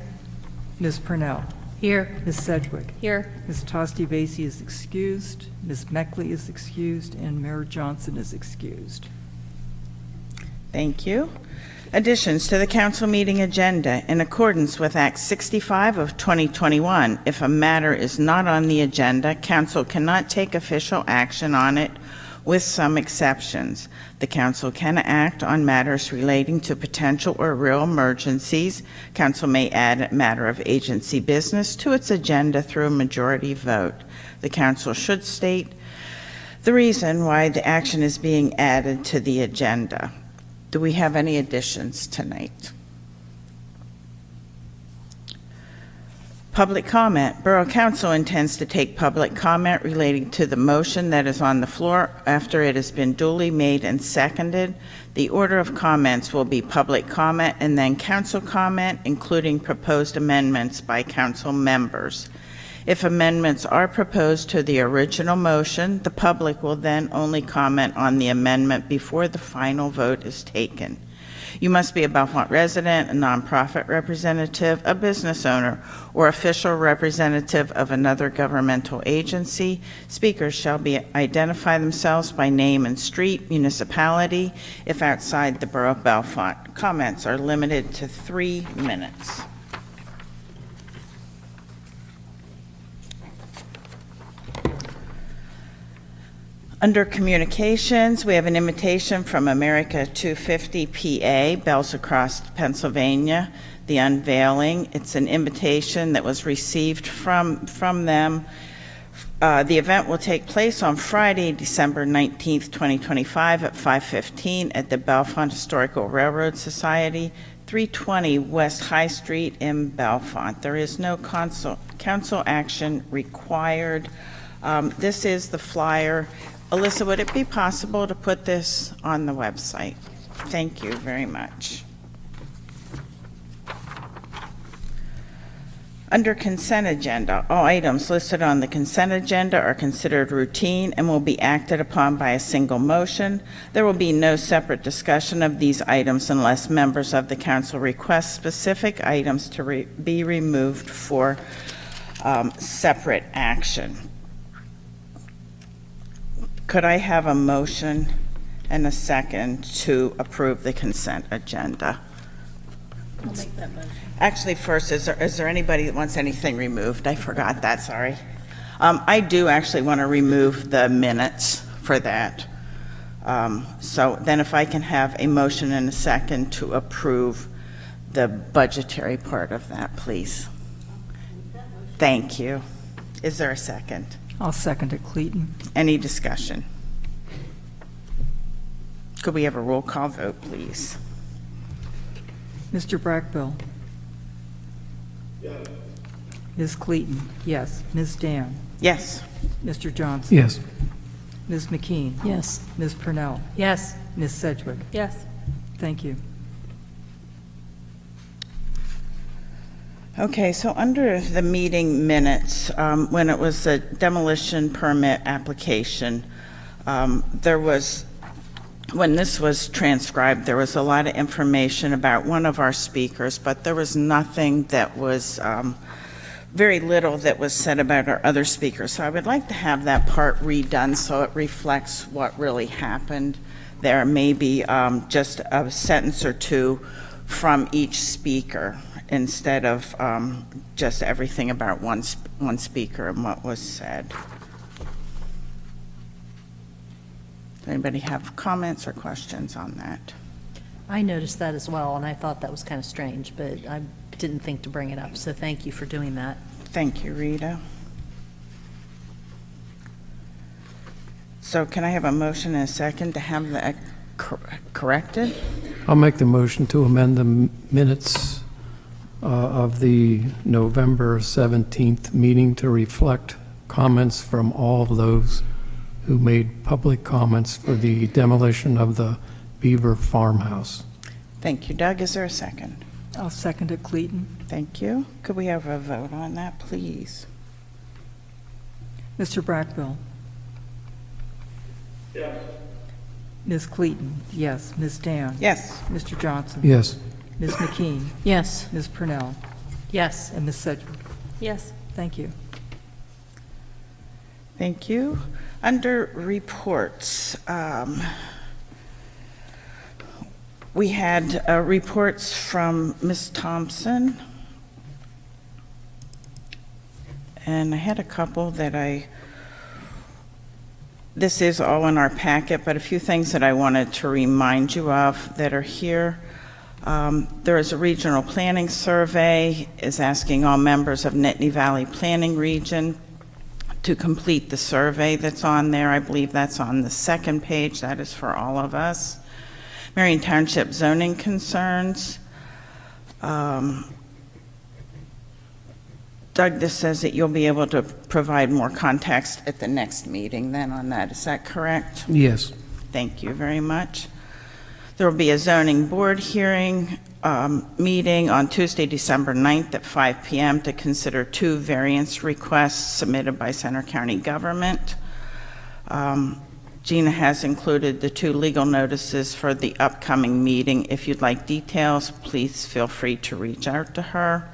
E: Ms. Purnell?
B: Here.
E: Ms. Sedgwick?
B: Here.
E: Ms. Tosti-Vasey is excused. Ms. Meckley is excused, and Mayor Johnson is excused.
A: Thank you. Additions to the council meeting agenda. In accordance with Act 65 of 2021, if a matter is not on the agenda, council cannot take official action on it, with some exceptions. The council can act on matters relating to potential or real emergencies. Council may add a matter of agency business to its agenda through a majority vote. The council should state the reason why the action is being added to the agenda. Do we have any additions tonight? Public comment. Borough Council intends to take public comment relating to the motion that is on the floor after it has been duly made and seconded. The order of comments will be public comment and then council comment, including proposed amendments by council members. If amendments are proposed to the original motion, the public will then only comment on the amendment before the final vote is taken. You must be a Bellefonte resident, a nonprofit representative, a business owner, or official representative of another governmental agency. Speakers shall identify themselves by name and street, municipality, if outside the Borough of Bellefonte. Comments are limited to 3 minutes. Under communications, we have an invitation from America 250 PA, Bells Across Pennsylvania, the unveiling. It's an invitation that was received from them. The event will take place on Friday, December 19th, 2025 at 5:15 at the Bellefonte Historical Railroad Society, 320 West High Street in Bellefonte. There is no council action required. This is the flyer. Alyssa, would it be possible to put this on the website? Thank you very much. Under consent agenda, all items listed on the consent agenda are considered routine and will be acted upon by a single motion. There will be no separate discussion of these items unless members of the council request specific items to be removed for separate action. Could I have a motion and a second to approve the consent agenda?
B: I'll make that motion.
A: Actually, first, is there anybody that wants anything removed? I forgot that, sorry. I do actually want to remove the minutes for that. So then if I can have a motion and a second to approve the budgetary part of that, please. Thank you. Is there a second?
E: I'll second it, Cleaton.
A: Any discussion? Could we have a roll call vote, please?
E: Mr. Brackbill? Yes. Ms. Cleaton? Yes. Ms. Dan?
A: Yes.
E: Mr. Johnson?
D: Yes.
E: Ms. McKean?
B: Yes.
E: Ms. Purnell?
B: Yes.
E: Ms. Sedgwick?
B: Yes.
E: Thank you.
A: Okay, so under the meeting minutes, when it was a demolition permit application, when this was transcribed, there was a lot of information about one of our speakers, but there was nothing that was, very little that was said about our other speakers. So I would like to have that part redone so it reflects what really happened. There may be just a sentence or two from each speaker, instead of just everything about one speaker and what was said. Does anybody have comments or questions on that?
F: I noticed that as well, and I thought that was kind of strange, but I didn't think to bring it up, so thank you for doing that.
A: Thank you, Rita. So can I have a motion and a second to have that corrected?
D: I'll make the motion to amend the minutes of the November 17th meeting to reflect comments from all of those who made public comments for the demolition of the Beaver Farmhouse.
A: Thank you, Doug. Is there a second?
E: I'll second it, Clayton.
A: Thank you. Could we have a vote on that, please?
E: Mr. Brackbill? Yes. Ms. Clayton? Yes. Ms. Dan?
A: Yes.
E: Mr. Johnson?
D: Yes.
E: Ms. McKean?
F: Yes.
E: Ms. Purnell?
F: Yes.
E: And Ms. Sedgwick?
B: Yes.
E: Thank you.
A: Thank you. Under reports, we had reports from Ms. Thompson, and I had a couple that this is all in our packet, but a few things that I wanted to remind you of that are here. There is a regional planning survey, is asking all members of Nittany Valley Planning Region to complete the survey that's on there. I believe that's on the second page. That is for all of us. Marion Township zoning concerns. Doug, this says that you'll be able to provide more context at the next meeting then on that. Is that correct?
D: Yes.
A: Thank you very much. There will be a zoning board hearing meeting on Tuesday, December 9th at 5 p.m. to consider 2 variance requests submitted by Center County government. Gina has included the 2 legal notices for the upcoming meeting. If you'd like details, please feel free to reach out to her.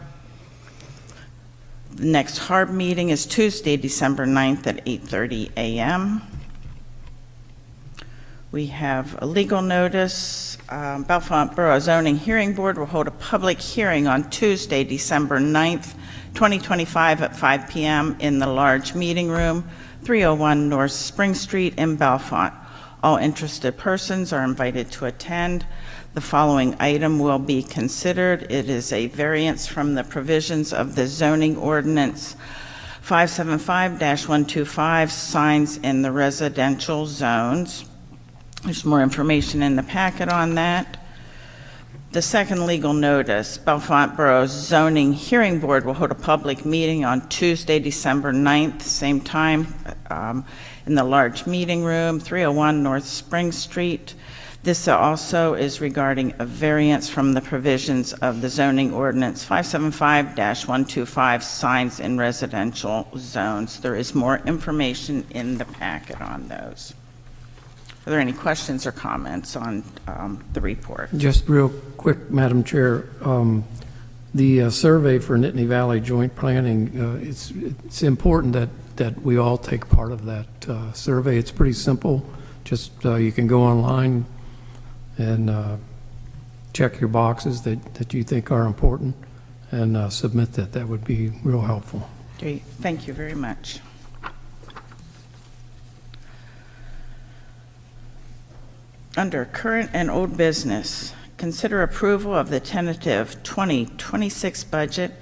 A: The next HARB meeting is Tuesday, December 9th at 8:30 a.m. We have a legal notice. Bellefonte Borough Zoning Hearing Board will hold a public hearing on Tuesday, December 9th, 2025 at 5 p.m. in the large meeting room, 301 North Spring Street in Bellefonte. All interested persons are invited to attend. The following item will be considered. It is a variance from the provisions of the zoning ordinance 575-125, signs in the residential zones. There's more information in the packet on that. The second legal notice, Bellefonte Borough Zoning Hearing Board will hold a public meeting on Tuesday, December 9th, same time, in the large meeting room, 301 North Spring Street. This also is regarding a variance from the provisions of the zoning ordinance 575-125, signs in residential zones. There is more information in the packet on those. Are there any questions or comments on the report?
D: Just real quick, Madam Chair, the survey for Nittany Valley Joint Planning, it's important that we all take part of that survey. It's pretty simple. Just you can go online and check your boxes that you think are important and submit that. That would be real helpful.
A: Great. Thank you very much. Under current and old business, consider approval of the tentative 2026 budget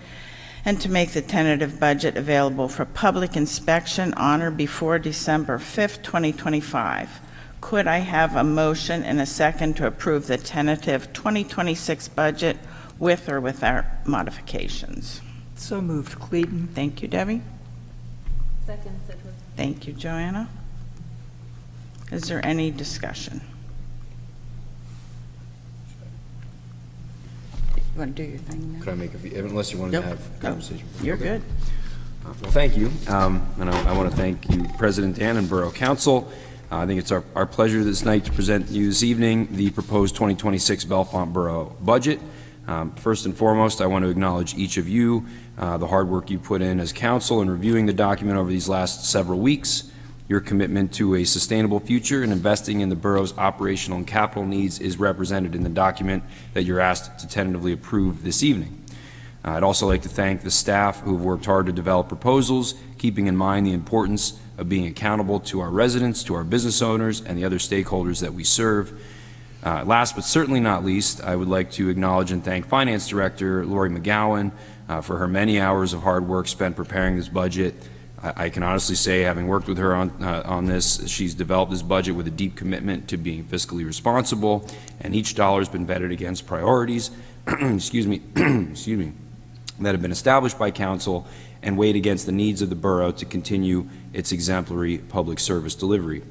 A: and to make the tentative budget available for public inspection on or before December 5th, 2025. Could I have a motion and a second to approve the tentative 2026 budget with or without modifications?
E: So moved, Clayton.
A: Thank you, Debbie.
B: Second, Sedgwick.
A: Thank you, Joanna. Is there any discussion? You want to do your thing now?
C: Could I make a few, unless you wanted
A: Nope.
C: to have a
A: No.
C: conversation?
A: You're good.
C: Well, thank you. And I want to thank you, President Dan and Borough Council. I think it's our pleasure this night to present you this evening the proposed 2026 Bellefonte Borough budget. First and foremost, I want to acknowledge each of you, the hard work you put in as council in reviewing the document over these last several weeks. Your commitment to a sustainable future and investing in the borough's operational and capital needs is represented in the document that you're asked to tentatively approve this evening. I'd also like to thank the staff who have worked hard to develop proposals, keeping in mind the importance of being accountable to our residents, to our business owners, and the other stakeholders that we serve. Last but certainly not least, I would like to acknowledge and thank Finance Director Lori McGowan for her many hours of hard work spent preparing this budget. I can honestly say, having worked with her on this, she's developed this budget with a deep commitment to being fiscally responsible, and each dollar has been vetted against priorities, excuse me, that have been established by council and weighed against the needs of the borough to continue its exemplary public service delivery.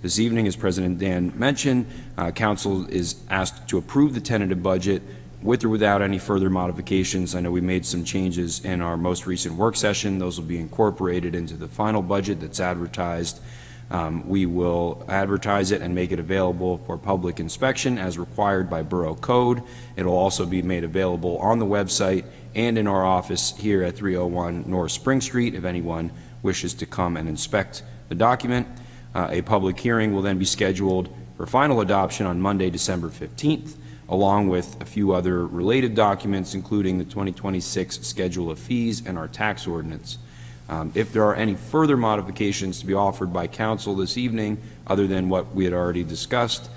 C: This evening, as President Dan mentioned, council is asked to approve the tentative budget with or without any further modifications. I know we made some changes in our most recent work session. Those will be incorporated into the final budget that's advertised. We will advertise it and make it available for public inspection as required by Borough Code. It will also be made available on the website and in our office here at 301 North Spring Street if anyone wishes to come and inspect the document. A public hearing will then be scheduled for final adoption on Monday, December 15th, along with a few other related documents, including the 2026 Schedule of Fees and our tax ordinance. If there are any further modifications to be offered by council this evening, other than what we had already discussed,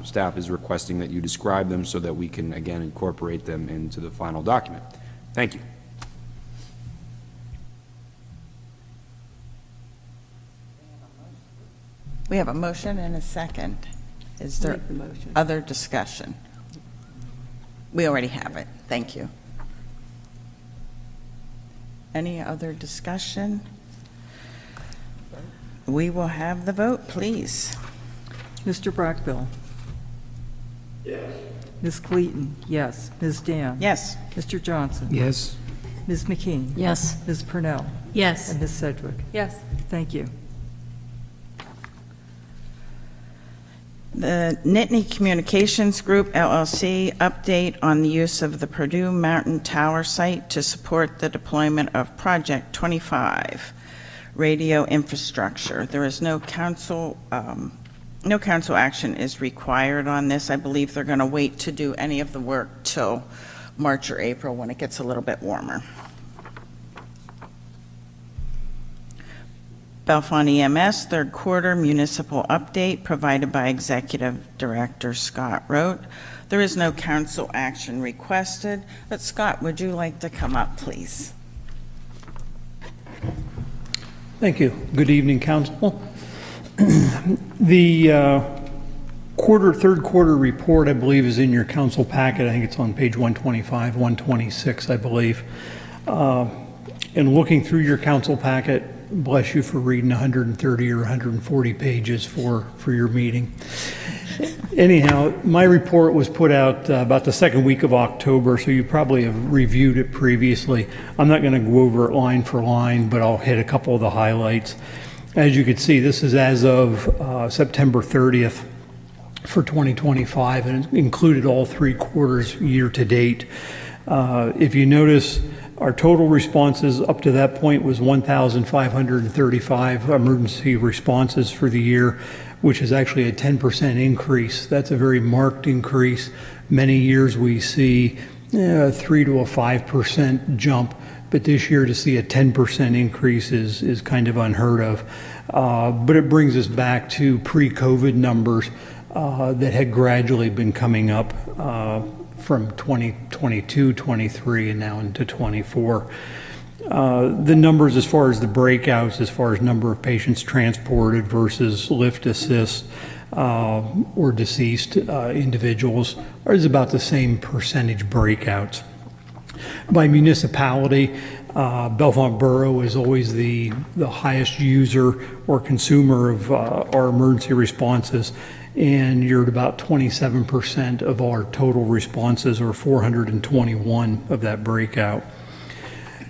C: staff is requesting that you describe them so that we can, again, incorporate them into the final document. Thank you.
A: We have a motion and a second. Is there other discussion? We already have it. Thank you. Any other discussion? We will have the vote, please.
E: Mr. Brackbill? Yes. Ms. Clayton? Yes. Ms. Dan?
A: Yes.
E: Mr. Johnson?
D: Yes.
E: Ms. McKean?
F: Yes.
E: Ms. Purnell?
B: Yes.
E: And Ms. Sedgwick?
F: Yes.
E: Thank you.
A: The Nittany Communications Group, LLC, update on the use of the Purdue Mountain Tower site to support the deployment of Project 25 radio infrastructure. There is no council action is required on this. I believe they're going to wait to do any of the work till March or April when it gets a little bit warmer. Bellefonte EMS third quarter municipal update provided by Executive Director Scott Rote. There is no council action requested, but Scott, would you like to come up, please?
G: Thank you. Good evening, council. The third quarter report, I believe, is in your council packet. I think it's on page 125, 126, I believe. And looking through your council packet, bless you for reading 130 or 140 pages for your meeting. Anyhow, my report was put out about the second week of October, so you probably have reviewed it previously. I'm not going to go over it line for line, but I'll hit a couple of the highlights. As you can see, this is as of September 30th for 2025, and it included all 3 quarters year to date. If you notice, our total responses up to that point was 1,535 emergency responses for the year, which is actually a 10% increase. That's a very marked increase. Many years we see 3 to a 5% jump, but this year to see a 10% increase is kind of unheard of. But it brings us back to pre-COVID numbers that had gradually been coming up from 2022, 23, and now into 24. The numbers as far as the breakouts, as far as number of patients transported versus lift assist or deceased individuals, is about the same percentage breakouts. By municipality, Bellefonte Borough is always the highest user or consumer of our emergency responses, and you're at about 27% of our total responses, or 421 of that breakout.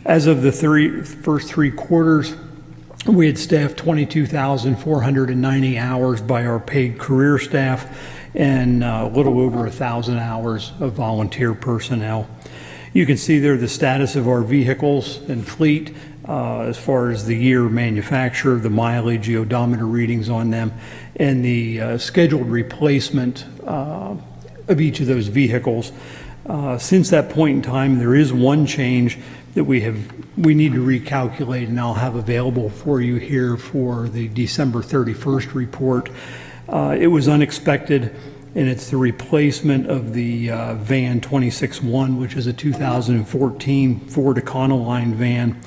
G: As of the first 3 quarters, we had staffed 22,490 hours by our paid career staff and a little over 1,000 hours of volunteer personnel. You can see there the status of our vehicles and fleet as far as the year manufacture, the mileage, the odometer readings on them, and the scheduled replacement of each of those vehicles. Since that point in time, there is one change that we need to recalculate, and I'll have available for you here for the December 31st report. It was unexpected, and it's the replacement of the van 26-1, which is a 2014 Ford Econoline van.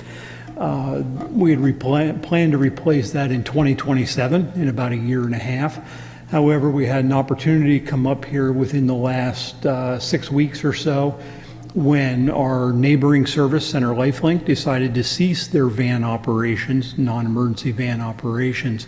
G: We had planned to replace that in 2027, in about a year and a half. However, we had an opportunity come up here within the last 6 weeks or so when our neighboring service, Center Lifelink, decided to cease their van operations, non-emergency van operations,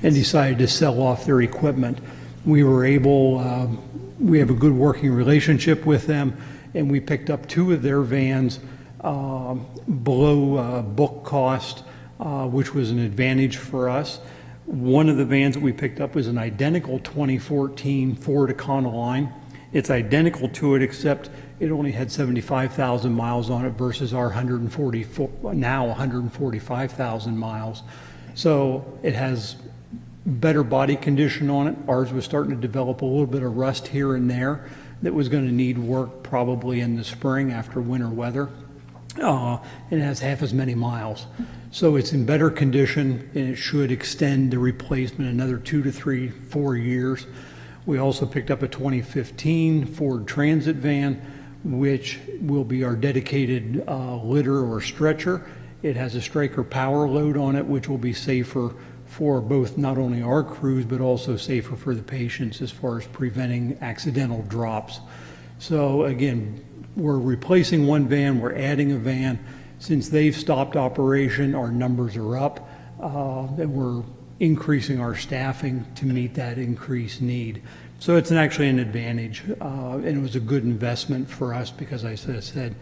G: and decided to sell off their equipment. We were able, we have a good working relationship with them, and we picked up 2 of their vans below book cost, which was an advantage for us. One of the vans that we picked up was an identical 2014 Ford Econoline. It's identical to it, except it only had 75,000 miles on it versus our 145,000 miles. So it has better body condition on it. Ours was starting to develop a little bit of rust here and there that was going to need work probably in the spring after winter weather. It has half as many miles. So it's in better condition, and it should extend the replacement another 2 to 3, 4 years. We also picked up a 2015 Ford Transit van, which will be our dedicated litter or stretcher. It has a Stryker power load on it, which will be safer for both not only our crews, but also safer for the patients as far as preventing accidental drops. So again, we're replacing one van, we're adding a van. Since they've stopped operation, our numbers are up, and we're increasing our staffing to meet that increased need. So it's actually an advantage, and it was a good investment for us because, as I said,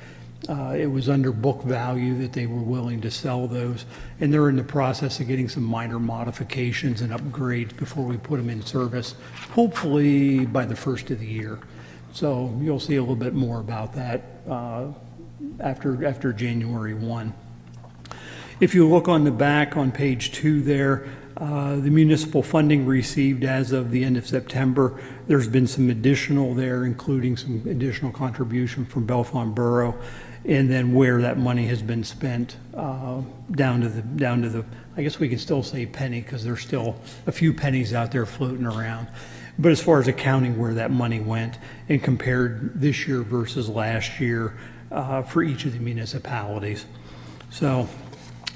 G: it was under book value that they were willing to sell those, and they're in the process of getting some minor modifications and upgrades before we put them in service, hopefully by the first of the year. So you'll see a little bit more about that after January 1. If you look on the back on page 2 there, the municipal funding received as of the end of September, there's been some additional there, including some additional contribution from Bellefonte Borough, and then where that money has been spent down to the, I guess we can still say penny because there's still a few pennies out there floating around. But as far as accounting where that money went and compared this year versus last year for each of the municipalities. So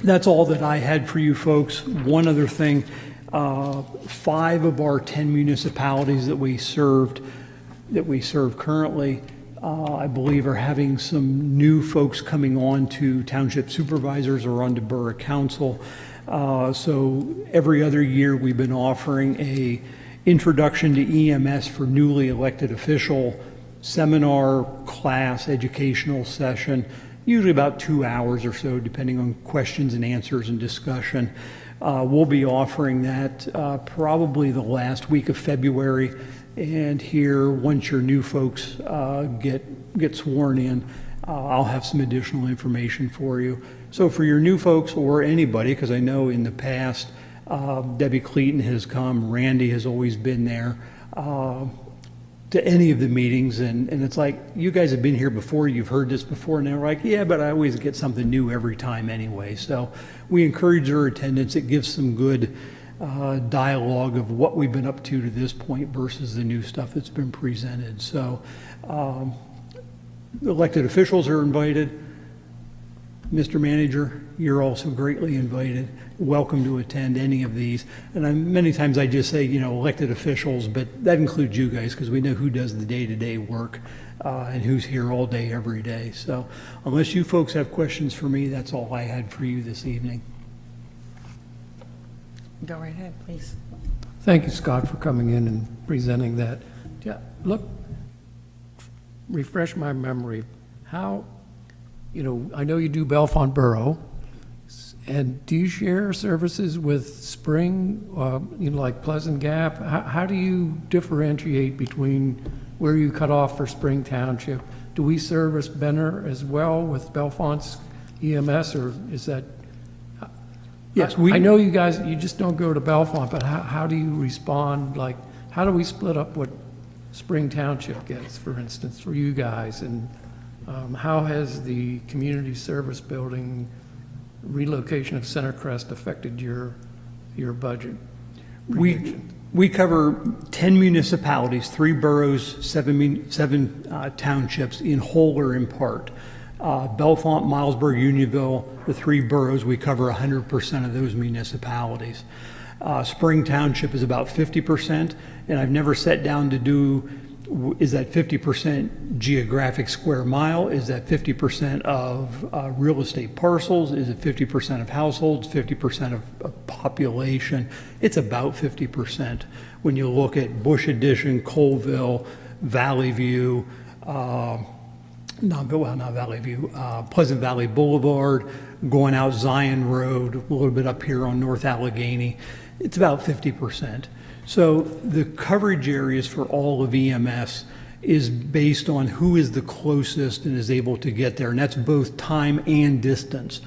G: that's all that I had for you folks. One other thing, 5 of our 10 municipalities that we serve currently, I believe are having some new folks coming on to township supervisors or onto borough council. So every other year we've been offering a introduction to EMS for newly elected official seminar, class, educational session, usually about 2 hours or so, depending on questions and answers and discussion. We'll be offering that probably the last week of February. And here, once your new folks get sworn in, I'll have some additional information for you. So for your new folks or anybody, because I know in the past, Debbie Cleaton has come, Randy has always been there to any of the meetings, and it's like, you guys have been here before, you've heard this before, and they're like, yeah, but I always get something new every time anyway. So we encourage their attendance. It gives some good dialogue of what we've been up to this point versus the new stuff that's been presented. So elected officials are invited. Mr. Manager, you're also greatly invited. Welcome to attend any of these. And many times I just say, elected officials, but that includes you guys because we know who does the day-to-day work and who's here all day, every day. So unless you folks have questions for me, that's all I had for you this evening.
A: Go right ahead, please.
D: Thank you, Scott, for coming in and presenting that. Yeah, look, refresh my memory. How, I know you do Bellefonte Borough, and do you share services with Spring, like Pleasant Gap? How do you differentiate between where you cut off for Spring Township? Do we service Benner as well with Bellefonte's EMS, or is that?
G: Yes,
D: I know you guys, you just don't go to Bellefonte, but how do you respond? Like, how do we split up what Spring Township gets, for instance, for you guys? And how has the community service building relocation of Centercrest affected your budget?
G: We cover 10 municipalities, 3 boroughs, 7 townships in whole or in part. Bellefonte, Milesburg, Unionville, the 3 boroughs, we cover 100% of those municipalities. Spring Township is about 50%, and I've never sat down to do, is that 50% geographic square mile? Is that 50% of real estate parcels? Is it 50% of households, 50% of population? It's about 50%. When you look at Bush Addition, Colville, Valley View, not Valley View, Pleasant Valley Boulevard, going out Zion Road, a little bit up here on North Allegheny, it's about 50%. So the coverage areas for all of EMS is based on who is the closest and is able to get there, and that's both time and distance.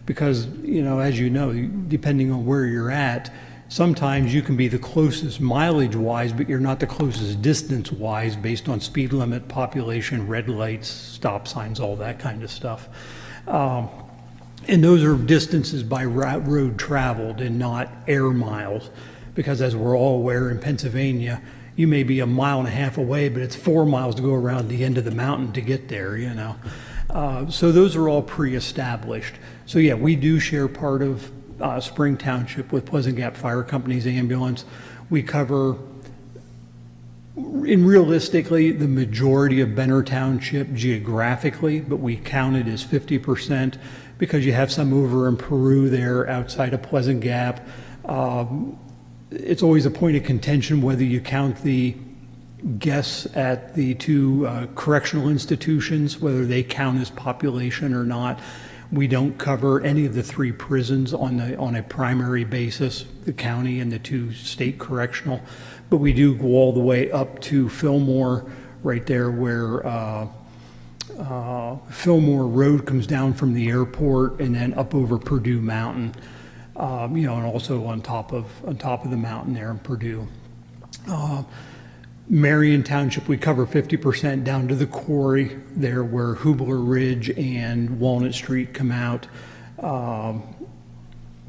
G: Because, as you know, depending on where you're at, sometimes you can be the closest mileage-wise, but you're not the closest distance-wise based on speed limit, population, red lights, stop signs, all that kind of stuff. And those are distances by road traveled and not air miles. Because as we're all aware, in Pennsylvania, you may be 1.5 miles away, but it's 4 miles to go around the end of the mountain to get there, So those are all pre-established. So yeah, we do share part of Spring Township with Pleasant Gap Fire Company's ambulance. We cover, realistically, the majority of Benner Township geographically, but we count it as 50% because you have some over in Peru there outside of Pleasant Gap. It's always a point of contention whether you count the guests at the 2 correctional institutions, whether they count as population or not. We don't cover any of the 3 prisons on a primary basis, the county and the 2 state correctional, but we do go all the way up to Fillmore, right there where Fillmore Road comes down from the airport, and then up over Purdue Mountain. And also on top of the mountain there in Purdue. Marion Township, we cover 50% down to the quarry there where Hubler Ridge and Walnut Street come out.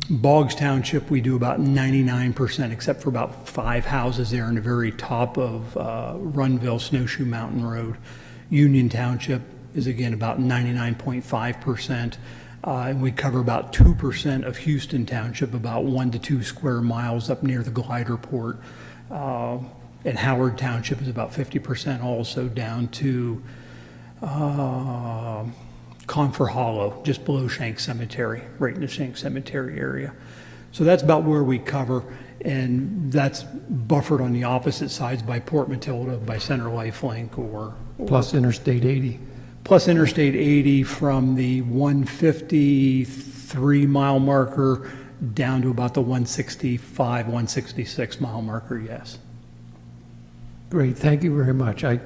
G: Boggs Township, we do about 99%, except for about 5 houses there in the very top of Runville Snowshoe Mountain Road. Union Township is again about 99.5%. And we cover about 2% of Houston Township, about 1 to 2 square miles up near the glider port. And Howard Township is about 50% also down to Confer Hollow, just below Shank Cemetery, right in the Shank Cemetery area. So that's about where we cover, and that's buffered on the opposite sides by Port Matilda, by Center Life Link, or
D: Plus Interstate 80.
G: Plus Interstate 80 from the 153 mile marker down to about the 165, 166 mile marker, yes.
D: Great, thank you very much. I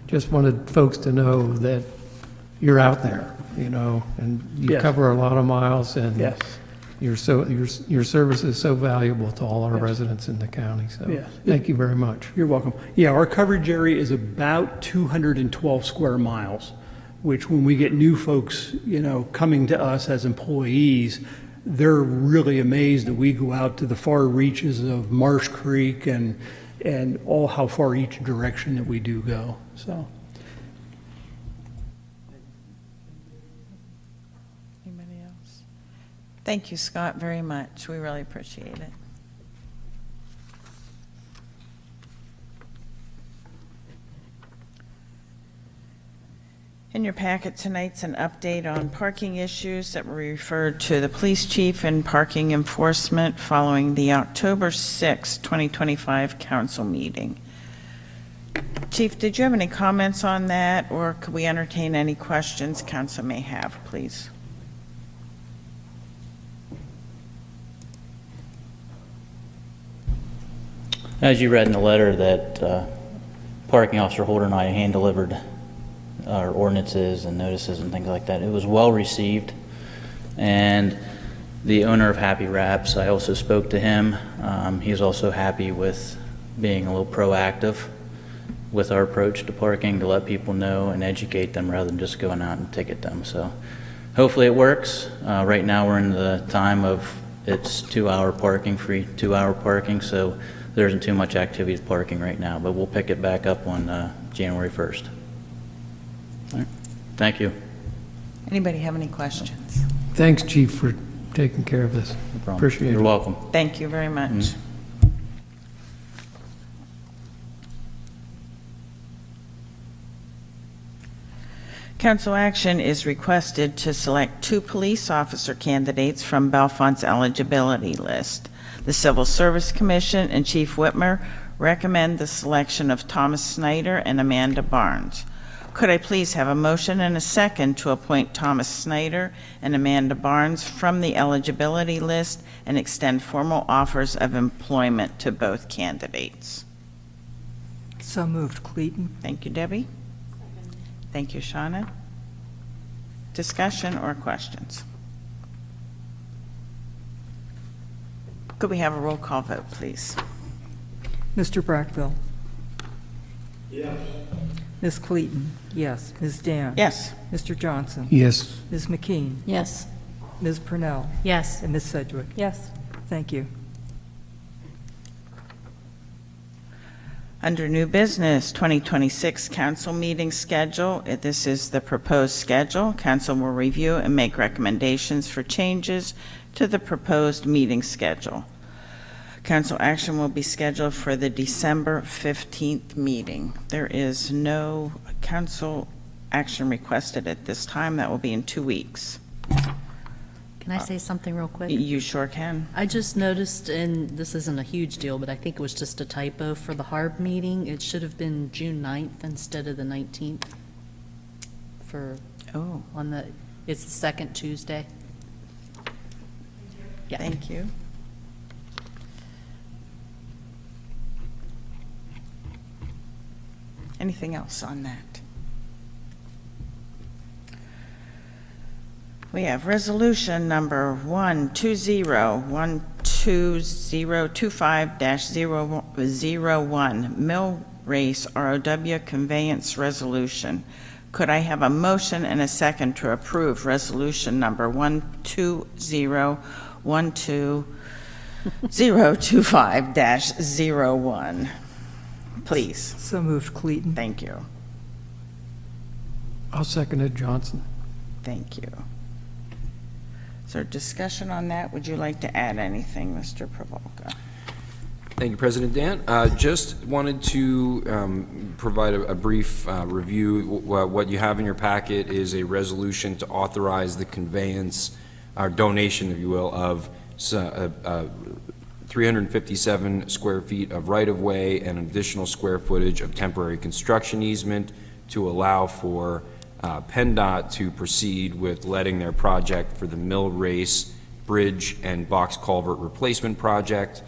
D: just wanted folks to know that you're out there, and you
G: Yes.
D: cover a lot of miles, and
G: Yes.
D: your service is so valuable to all our residents in the county, so
G: Yes.
D: thank you very much.
G: You're welcome. Yeah, our coverage area is about 212 square miles, which when we get new folks, coming to us as employees, they're really amazed that we go out to the far reaches of Marsh Creek and all how far each direction that we do go, so.
A: Anybody else? Thank you, Scott, very much. We really appreciate it. In your packet tonight's an update on parking issues that were referred to the police chief and parking enforcement following the October 6, 2025 council meeting. Chief, did you have any comments on that, or could we entertain any questions council may have, please?
H: As you read in the letter that parking officer Holder and I hand-delivered our ordinances and notices and things like that, it was well received. And the owner of Happy Wraps, I also spoke to him. He's also happy with being a little proactive with our approach to parking, to let people know and educate them rather than just going out and ticket them. So hopefully it works. Right now we're in the time of it's 2-hour parking, free 2-hour parking, so there isn't too much activity with parking right now, but we'll pick it back up on January 1st. All right. Thank you.
A: Anybody have any questions?
D: Thanks, Chief, for taking care of this.
H: No problem.
D: Appreciate it.
H: You're welcome.
A: Thank you very much. Council action is requested to select 2 police officer candidates from Bellefonte's eligibility list. The Civil Service Commission and Chief Whitmer recommend the selection of Thomas Snyder and Amanda Barnes. Could I please have a motion and a second to appoint Thomas Snyder and Amanda Barnes from the eligibility list and extend formal offers of employment to both candidates?
E: So moved, Clayton.
A: Thank you, Debbie. Thank you, Shauna. Discussion or questions? Could we have a roll call vote, please?
E: Mr. Brackville? Yes. Ms. Clayton? Yes. Ms. Dan?
A: Yes.
E: Mr. Johnson?
D: Yes.
E: Ms. McKean?
F: Yes.
E: Ms. Purnell?
F: Yes.
E: And Ms. Sedgwick?
B: Yes.
E: Thank you.
A: Under new business, 2026 council meeting schedule. This is the proposed schedule. Council will review and make recommendations for changes to the proposed meeting schedule. Council action will be scheduled for the December 15th meeting. There is no council action requested at this time. That will be in 2 weeks.
F: Can I say something real quick?
A: You sure can.
F: I just noticed, and this isn't a huge deal, but I think it was just a typo for the HARB meeting. It should have been June 9th instead of the 19th
A: Oh,
F: it's the second Tuesday. Yeah.
A: thank you. Anything else on that? We have resolution number 120-12025-001, Mill Race ROW Conveyance Resolution. Could I have a motion and a second to approve resolution number 120-12025-01? Please.
E: So moved, Clayton.
A: Thank you.
D: I'll second it, Johnson.
A: Thank you. Is there discussion on that? Would you like to add anything, Mr. Provolka?
C: Thank you, President Dan. Just wanted to provide a brief review. What you have in your packet is a resolution to authorize the conveyance, or donation, if you will, of 357 square feet of right-of-way and additional square footage of temporary construction easement to allow for PennDOT to proceed with letting their project for the Mill Race Bridge and Box Culvert Replacement Project.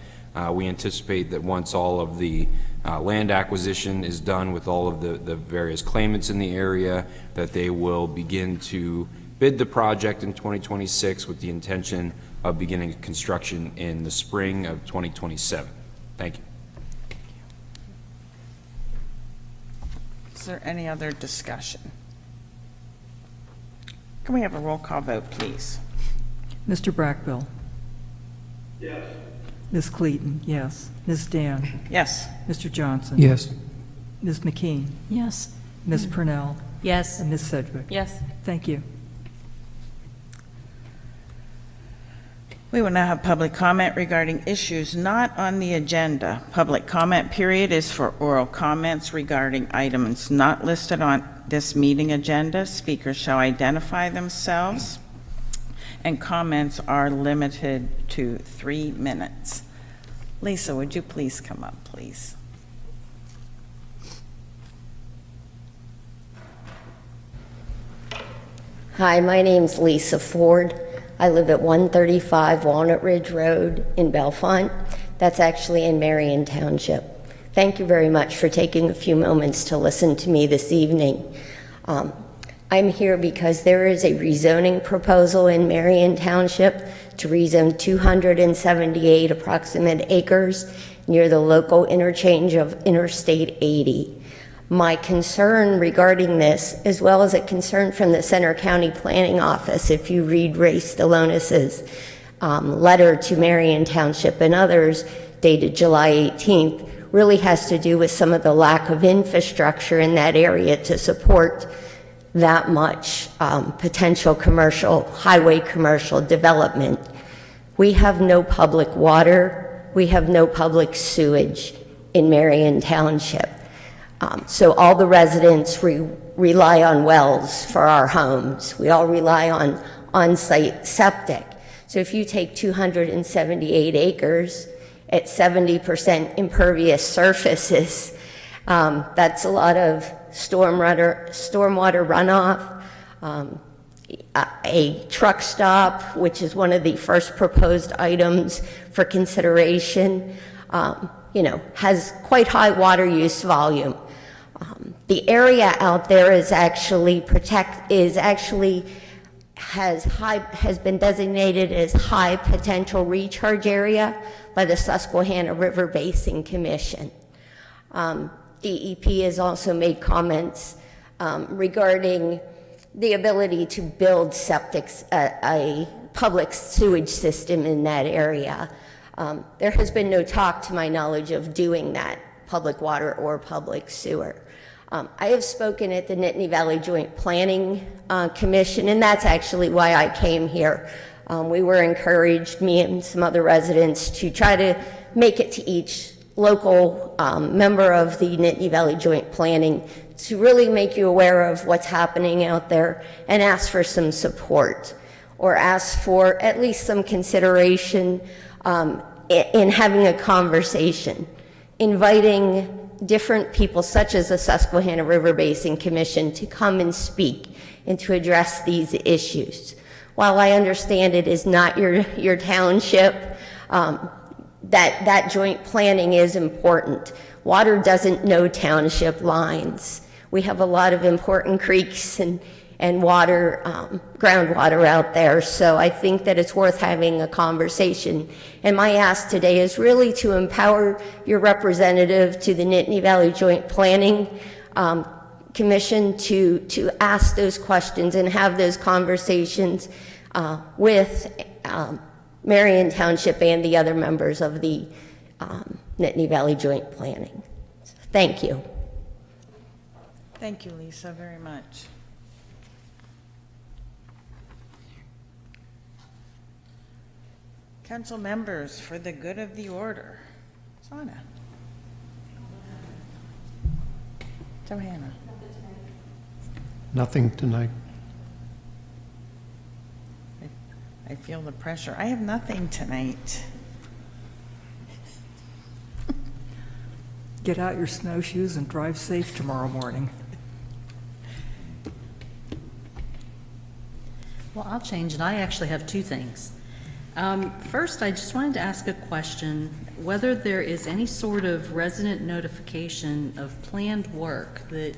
C: We anticipate that once all of the land acquisition is done with all of the various claimants in the area, that they will begin to bid the project in 2026 with the intention of beginning construction in the spring of 2027. Thank you.
A: Is there any other discussion? Can we have a roll call vote, please?
E: Mr. Brackville? Yes. Ms. Clayton? Yes. Ms. Dan?
A: Yes.
E: Mr. Johnson?
D: Yes.
E: Ms. McKean?
F: Yes.
E: Ms. Purnell?
F: Yes.
E: And Ms. Sedgwick?
B: Yes.
E: Thank you.
A: We will now have public comment regarding issues not on the agenda. Public comment period is for oral comments regarding items not listed on this meeting agenda. Speakers shall identify themselves, and comments are limited to 3 minutes. Lisa, would you please come up, please?
I: Hi, my name's Lisa Ford. I live at 135 Walnut Ridge Road in Bellefonte. That's actually in Marion Township. Thank you very much for taking a few moments to listen to me this evening. I'm here because there is a rezoning proposal in Marion Township to rezone 278 approximate acres near the local interchange of Interstate 80. My concern regarding this, as well as a concern from the Center County Planning Office, if you read Ray Stalonis's letter to Marion Township and others dated July 18th, really has to do with some of the lack of infrastructure in that area to support that much potential highway commercial development. We have no public water, we have no public sewage in Marion Township. So all the residents rely on wells for our homes. We all rely on on-site septic. So if you take 278 acres at 70% impervious surfaces, that's a lot of stormwater runoff, a truck stop, which is one of the first proposed items for consideration, has quite high water use volume. The area out there has been designated as high potential recharge area by the Susquehanna River Basin Commission. DEP has also made comments regarding the ability to build a public sewage system in that area. There has been no talk, to my knowledge, of doing that, public water or public sewer. I have spoken at the Nittany Valley Joint Planning Commission, and that's actually why I came here. We were encouraged, me and some other residents, to try to make it to each local member of the Nittany Valley Joint Planning to really make you aware of what's happening out there and ask for some support, or ask for at least some consideration in having a conversation, inviting different people such as the Susquehanna River Basin Commission to come and speak and to address these issues. While I understand it is not your township, that joint planning is important. Water doesn't know township lines. We have a lot of important creeks and water, groundwater out there, so I think that it's worth having a conversation. And my ask today is really to empower your representative to the Nittany Valley Joint Planning Commission to ask those questions and have those conversations with Marion Township and the other members of the Nittany Valley Joint Planning. Thank you.
A: Thank you, Lisa, very much. Council members, for the good of the order. Sana. Johanna.
D: Nothing tonight.
A: I feel the pressure. I have nothing tonight.
E: Get out your snowshoes and drive safe tomorrow morning.
F: Well, I'll change it. I actually have two things. First, I just wanted to ask a question, whether there is any sort of resident notification of planned work that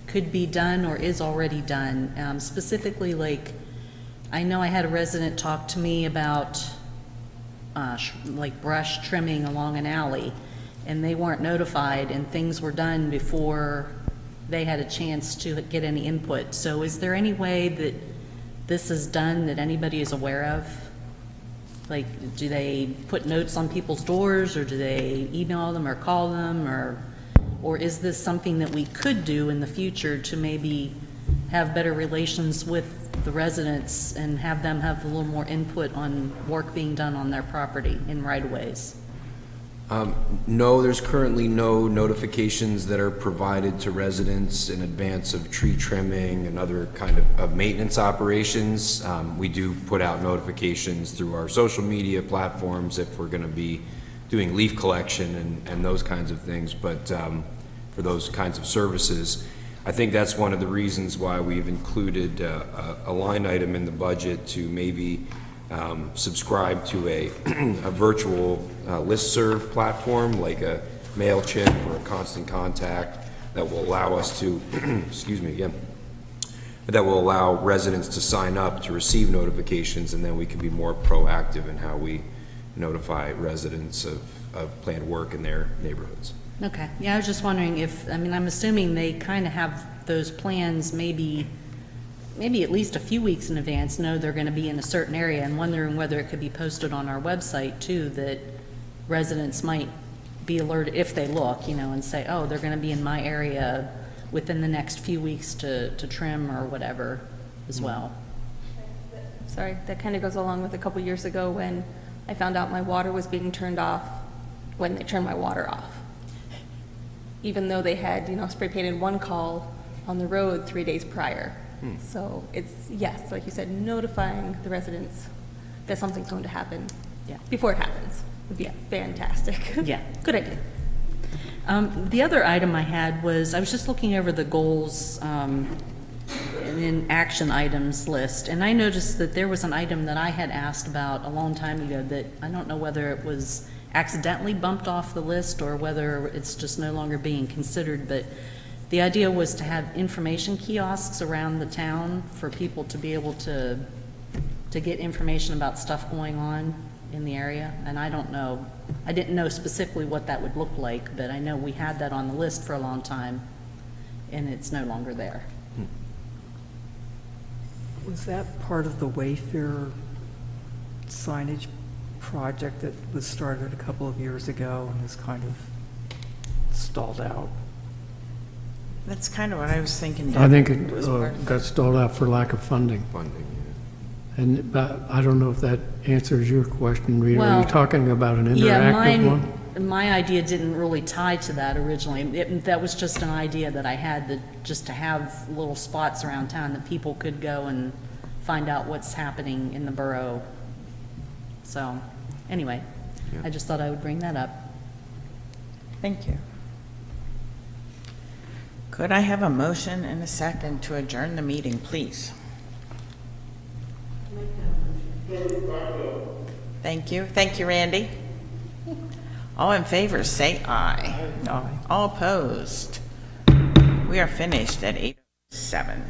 F: could be done or is already done. Specifically, like, I know I had a resident talk to me about like brush trimming along an alley, and they weren't notified, and things were done before they had a chance to get any input. So is there any way that this is done that anybody is aware of? Like, do they put notes on people's doors, or do they email them or call them, or is this something that we could do in the future to maybe have better relations with the residents and have them have a little more input on work being done on their property in right-of-ways?
C: No, there's currently no notifications that are provided to residents in advance of tree trimming and other kind of maintenance operations. We do put out notifications through our social media platforms if we're going to be doing leaf collection and those kinds of things, but for those kinds of services. I think that's one of the reasons why we've included a line item in the budget to maybe subscribe to a virtual listserv platform like a MailChimp or a Constant Contact that will allow us to, excuse me again, that will allow residents to sign up to receive notifications, and then we can be more proactive in how we notify residents of planned work in their neighborhoods.
F: Okay, yeah, I was just wondering if, I mean, I'm assuming they kind of have those plans maybe at least a few weeks in advance, know they're going to be in a certain area, and wondering whether it could be posted on our website too, that residents might be alerted if they look, and say, oh, they're going to be in my area within the next few weeks to trim or whatever as well.
J: Sorry, that kind of goes along with a couple years ago when I found out my water was being turned off when they turned my water off. Even though they had, spray painted one call on the road 3 days prior. So it's, yes, like you said, notifying the residents that something's going to happen.
F: Yeah.
J: Before it happens would be fantastic.
F: Yeah.
J: Good idea.
F: The other item I had was, I was just looking over the goals and in action items list, and I noticed that there was an item that I had asked about a long time ago that I don't know whether it was accidentally bumped off the list or whether it's just no longer being considered, but the idea was to have information kiosks around the town for people to be able to get information about stuff going on in the area, and I didn't know specifically what that would look like, but I know we had that on the list for a long time, and it's no longer there.
E: Was that part of the Wayfair signage project that was started a couple of years ago and is kind of stalled out?
A: That's kind of what I was thinking.
D: I think
A: Deb.
D: it
A: Was part of
D: got stalled out for lack of funding. And but I don't know if that answers your question, Rita. Are you
F: Well,
D: talking about an
F: Yeah,
D: interactive one?
F: my idea didn't really tie to that originally. That was just an idea that I had, that just to have little spots around town that people could go and find out what's happening in the borough. So, anyway, I just thought I would bring that up.
A: Thank you. Could I have a motion and a second to adjourn the meeting, please? Thank you. Thank you, Randy. All in favor, say aye.
E: Aye.
A: All opposed? We are finished at 8:07.